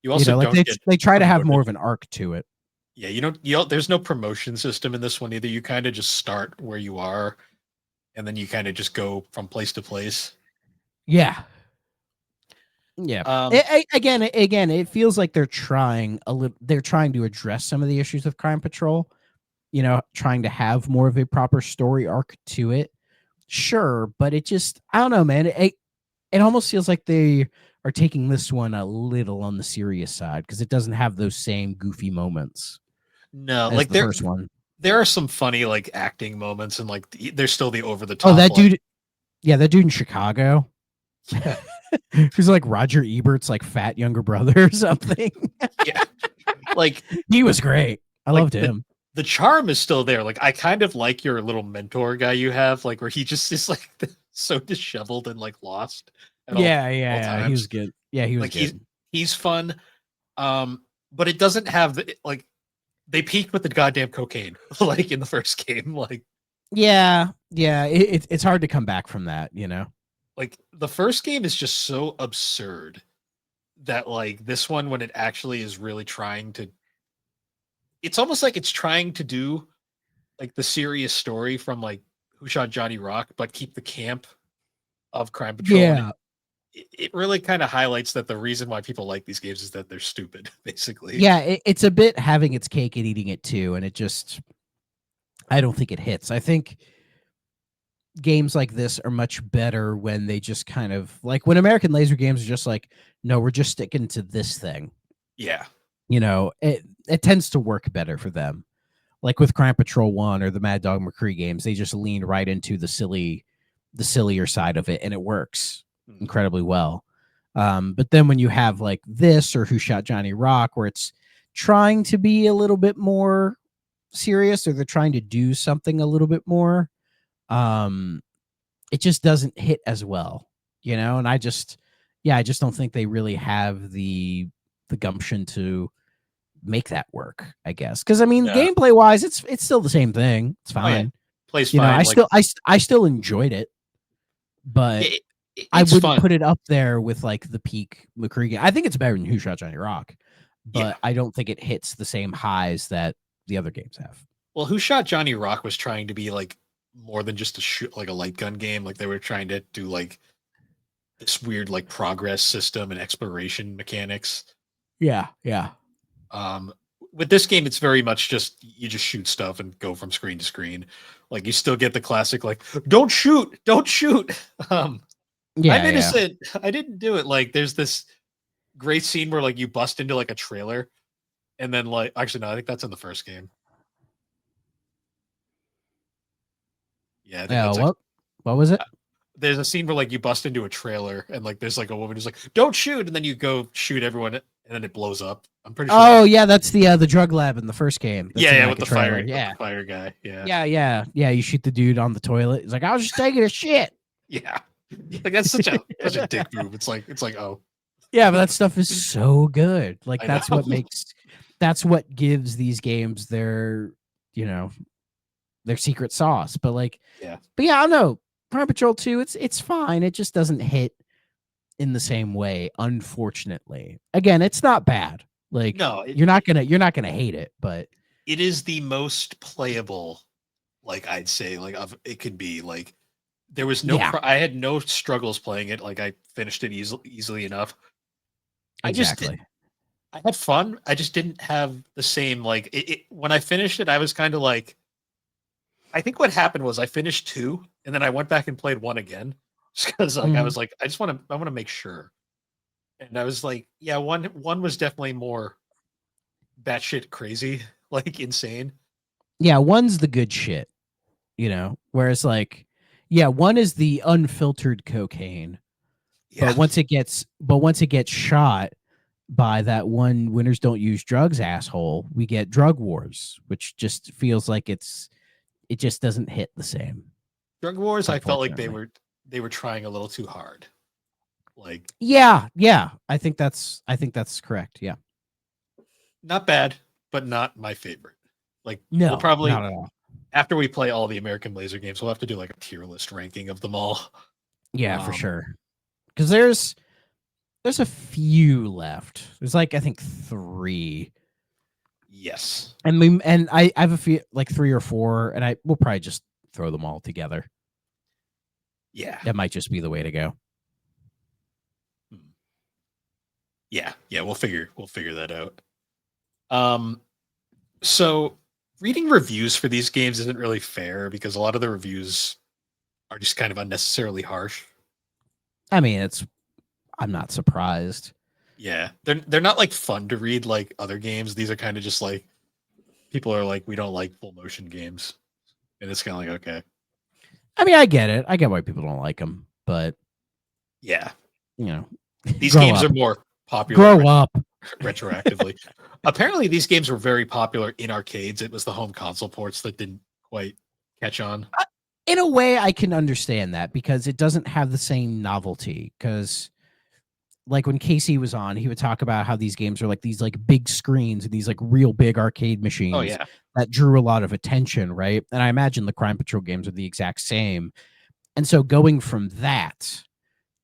S1: you also
S2: Like
S1: don't get
S2: they try to have
S1: promoted.
S2: more of an arc to it.
S1: Yeah, you don't, there's no promotion system in this one either. You kind of just start where you are, and then you kind of just go from place to place.
S2: Yeah. Yeah. Again, it feels like they're trying a little. They're trying to address some of the issues of Crime Patrol. Trying to have more of a proper story arc to it. Sure, but it just, I don't know, man. It almost feels like they are taking this one a little on the serious side because it doesn't have those same goofy moments
S1: No,
S2: as
S1: like
S2: the first one.
S1: there are some funny like acting moments, and like there's still the over the
S2: Oh,
S1: top.
S2: that dude. Yeah, that dude in Chicago. Who's like Roger Ebert's like fat younger brother or something.
S1: Yeah, like
S2: he was great. I loved him.
S1: The charm is still there. Like I kind of like your little mentor guy you have, like where he just is like so disheveled and like lost.
S2: Yeah, he was good. Yeah, he was
S1: like
S2: good.
S1: he's fun. But it doesn't have like they peaked with the goddamn cocaine like in the first game. Like
S2: yeah, it's hard to come back from that.
S1: Like the first game is just so absurd that like this one, when it actually is really trying to, it's almost like it's trying to do like the serious story from like Who Shot Johnny Rock, but keep the camp of Crime Patrol.
S2: Yeah.
S1: It really kind of highlights that the reason why people like these games is that they're stupid, basically.
S2: Yeah, it's a bit having its cake and eating it too, and it just, I don't think it hits. I think games like this are much better when they just kind of like when American laser games are just like, no, we're just sticking to this thing.
S1: Yeah.
S2: It tends to work better for them. Like with Crime Patrol 1 or the Mad Dog McCree games, they just lean right into the sillier side of it, and it works incredibly well. But then when you have like this or Who Shot Johnny Rock, where it's trying to be a little bit more serious, or they're trying to do something a little bit more, it just doesn't hit as well, and I just don't think they really have the gumption to make that work, I guess. Because I mean, gameplay wise, it's still the same thing. It's fine.
S1: Oh, yeah. Plays fine.
S2: I still enjoyed it, but I wouldn't put it up there with like the peak McCree game. I think it's better than Who Shot Johnny Rock, but I don't think it hits the same highs that the other games have.
S1: Well, Who Shot Johnny Rock was trying to be like more than just a shoot, like a light gun game. Like they were trying to do like this weird like progress system and exploration mechanics.
S2: Yeah.
S1: with this game, it's very much just you just shoot stuff and go from screen to screen. Like you still get the classic like don't shoot, don't shoot. Um, I'm
S2: Yeah, yeah.
S1: innocent. I didn't do it. Like there's this great scene where like you bust into like a trailer, and then like actually no, I think that's in the first game. Yeah, I think
S2: Yeah,
S1: that's like
S2: what was it?
S1: there's a scene where like you bust into a trailer and like there's like a woman who's like don't shoot, and then you go shoot everyone, and then it blows up. I'm pretty sure
S2: Oh
S1: that's
S2: yeah, that's the drug lab in the first game. That's
S1: yeah,
S2: in
S1: yeah,
S2: like a trailer.
S1: with
S2: Yeah.
S1: the fire guy. Yeah,
S2: Yeah. You shoot the dude on the toilet. He's like, I was just taking a shit.
S1: yeah. Like that's such a dick move. It's like oh,
S2: Yeah, but that stuff is so good. Like
S1: I
S2: that's
S1: know.
S2: what makes that's what gives these games their, you know, their secret sauce.
S1: Yeah.
S2: But yeah, I don't know. Crime Patrol 2, it's fine. It just doesn't hit in the same way, unfortunately. Again, it's not bad. Like
S1: No,
S2: you're not gonna hate it, but
S1: it is the most playable. Like I'd say, like of it could be like there was no.
S2: yeah,
S1: I had no struggles playing it. Like I finished it easily enough. I just
S2: exactly.
S1: I had fun. I just didn't have the same like when I finished it. I was kind of like I think what happened was I finished two and then I went back and played one again just because like I
S2: Mhm.
S1: was like I want to make sure. And I was like, yeah, one was definitely more batshit crazy, like insane.
S2: Yeah, one's the good shit, Whereas yeah, one is the unfiltered cocaine.
S1: Yeah,
S2: But once it gets shot by that one winners don't use drugs asshole, we get drug wars, which just feels like it just doesn't hit the same,
S1: Drug Wars. I felt like
S2: unfortunately.
S1: they were trying a little too hard. Like
S2: Yeah. I think that's correct. Yeah.
S1: not bad, but not my favorite. Like we'll
S2: No,
S1: probably
S2: not at all.
S1: after we play all the American Laser games, we'll have to do like a tier list ranking of them all.
S2: Yeah, for
S1: Um,
S2: sure. Because there's a few left. There's like I think three,
S1: yes,
S2: and I have a few like three or four, and I will probably just throw them all together.
S1: yeah,
S2: That might just be the way to go.
S1: Hmm. Yeah. We'll figure that out. Um, so reading reviews for these games isn't really fair because a lot of the reviews are just kind of unnecessarily harsh.
S2: I mean, I'm not surprised.
S1: Yeah, they're not like fun to read like other games. These are kind of just like people are like we don't like full motion games, and it's kind of like okay,
S2: I mean, I get it. I get why people don't like them, but
S1: yeah,
S2: you know,
S1: these
S2: grow
S1: games are
S2: up.
S1: more popular
S2: Grow up.
S1: retroactively. Apparently, these games were very popular in arcades. It was the home console ports that didn't quite catch on.
S2: In a way, I can understand that because it doesn't have the same novelty. Because like when Casey was on, he would talk about how these games are like these like big screens and these like real big arcade
S1: Oh
S2: machines
S1: yeah,
S2: that drew a lot of attention, right? And I imagine the Crime Patrol games are the exact same. And so going from that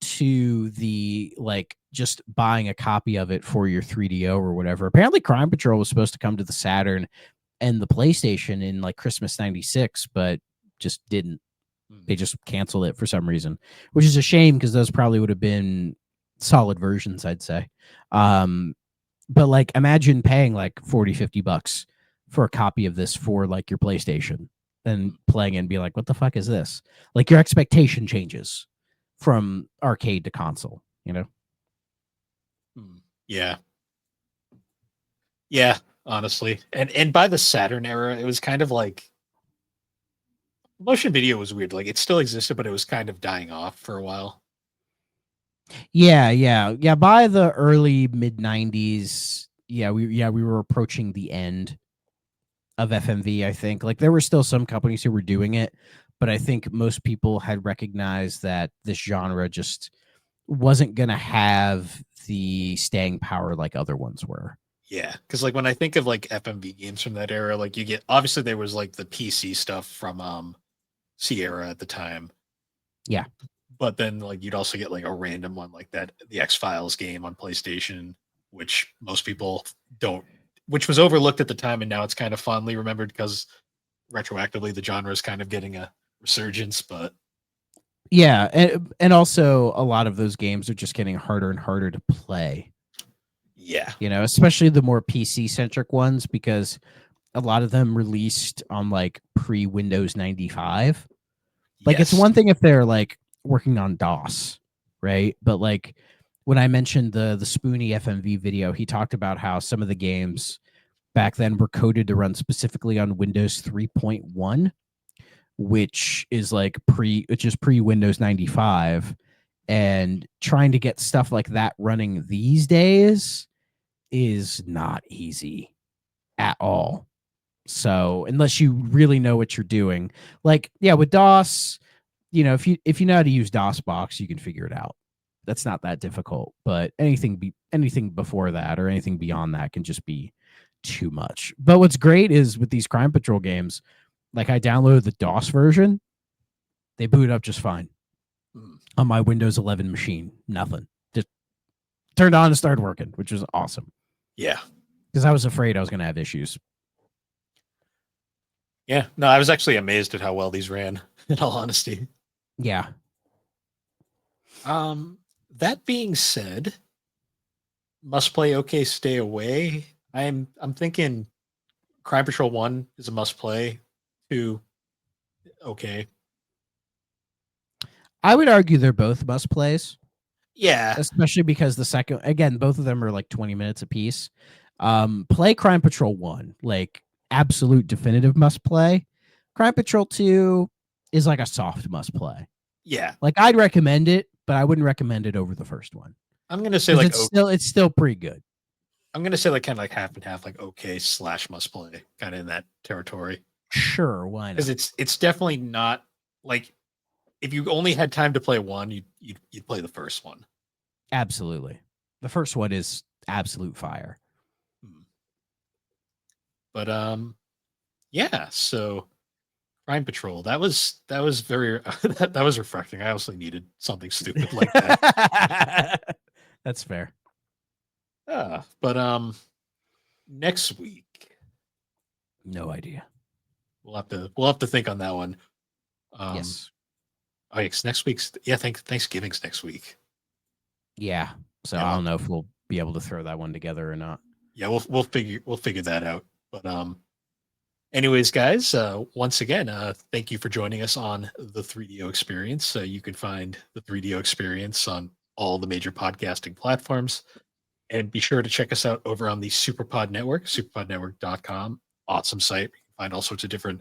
S2: to the like just buying a copy of it for your 3DO or whatever. Apparently Crime Patrol was supposed to come to the Saturn and the PlayStation in like Christmas 96, but just didn't.
S1: Hmm.
S2: They just canceled it for some reason, which is a shame because those probably would have been solid versions, I'd say. But like imagine paying like 40, $50 for a copy of this for like your PlayStation and playing it and be like, what the fuck is this? Like your expectation changes from arcade to console.
S1: Hmm. Yeah, yeah. Honestly, and by the Saturn era, it was kind of like motion video was weird. Like it still existed, but it was kind of dying off for a while.
S2: Yeah. By the early mid 90s, we were approaching the end of FMV, I think. Like there were still some companies who were doing it, but I think most people had recognized that this genre just wasn't going to have the staying power like other ones were.
S1: Yeah, because like when I think of like FMV games from that era, like you get obviously there was like the PC stuff from Sierra at the time,
S2: Yeah.
S1: but then like you'd also get like a random one like that, the X Files game on PlayStation, which most people don't, which was overlooked at the time, and now it's kind of fondly remembered because retroactively the genre is kind of getting a resurgence. But
S2: Yeah, and also a lot of those games are just getting harder and harder to play.
S1: Yeah.
S2: Especially the more PC centric ones, because a lot of them released on like pre Windows 95. Like, it's
S1: Yes.
S2: one thing if they're like working on DOS, right? But like when I mentioned the Spoony FMV video, he talked about how some of the games back then were coded to run specifically on Windows 3.1, which is pre Windows 95. And trying to get stuff like that running these days is not easy at all. So unless you really know what you're doing, like, yeah, with DOS, if you know how to use DOSBox, you can figure it out. That's not that difficult. But anything before that or anything beyond that can just be too much. But what's great is with these Crime Patrol games, like, I downloaded the DOS version, they boot up just fine
S1: Mm.
S2: on my Windows 11 machine. Nothing. Just turned on and started working, which was awesome.
S1: Yeah.
S2: Because I was afraid I was going to have issues.
S1: Yeah. No, I was actually amazed at how well these ran, in all honesty.
S2: Yeah.
S1: That being said, must play, okay, stay away. I'm thinking Crime Patrol 1 is a must play. 2, okay.
S2: I would argue they're both must plays,
S1: Yeah.
S2: especially because the second, again, both of them are like 20 minutes apiece. Play Crime Patrol 1, like, absolute definitive must play. Crime Patrol 2 is like a soft must play.
S1: Yeah.
S2: Like, I'd recommend it, but I wouldn't recommend it over the first one.
S1: I'm gonna say like
S2: it's still pretty good.
S1: I'm gonna say like kind of like half and half, like okay / must play, kind of in that territory.
S2: Sure, why not?
S1: Because it's definitely not like if you only had time to play one, you'd play the first one.
S2: Absolutely. The first one is absolute fire.
S1: But yeah, so Crime Patrol, that was very that was refreshing. I also needed something stupid like that.
S2: That's fair.
S1: But next week,
S2: no idea.
S1: We'll have to think on that one.
S2: Yes.
S1: Oh, yeah, next week's Thanksgiving's next week.
S2: Yeah. So I don't know if we'll be able to throw that one together or not.
S1: Yeah, we'll figure that out. But anyways, guys, once again, thank you for joining us on the 3DO Experience. You can find the 3DO Experience on all the major podcasting platforms. And be sure to check us out over on the Superpod Network, superpodnetwork.com. Awesome site. You can find all sorts of different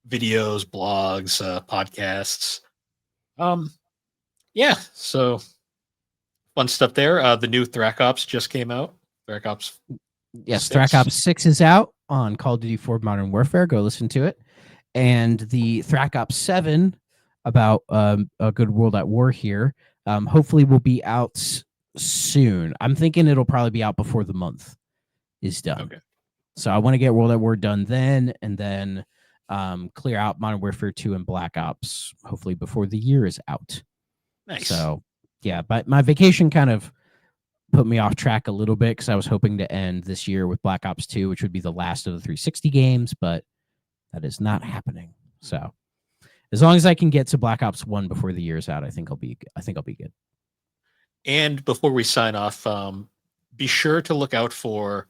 S1: videos, blogs, podcasts. Yeah, so fun stuff there. The new Thrak Ops just came out. Thrak Ops.
S2: Yes, Thrak Ops 6 is out on Call of Duty 4 Modern Warfare. Go listen to it. And the Thrak Ops 7 about a good world at war here, hopefully will be out soon. I'm thinking it'll probably be out before the month is done.
S1: Okay.
S2: So I want to get World at War done then, and then clear out Modern Warfare 2 and Black Ops, hopefully before the year is out.
S1: Nice.
S2: So, yeah, but my vacation kind of put me off track a little bit because I was hoping to end this year with Black Ops 2, which would be the last of the 360 games, but that is not happening. So, as long as I can get to Black Ops 1 before the year's out, I think I'll be good.
S1: And before we sign off, be sure to look out for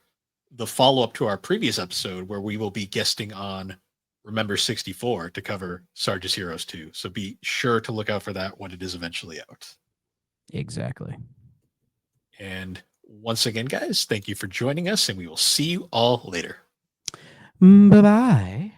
S1: the follow-up to our previous episode where we will be guesting on Remember 64 to cover Sarge's Heroes 2. So be sure to look out for that when it is eventually out.
S2: Exactly.
S1: And once again, guys, thank you for joining us, and we will see you all later.
S2: Bye-bye.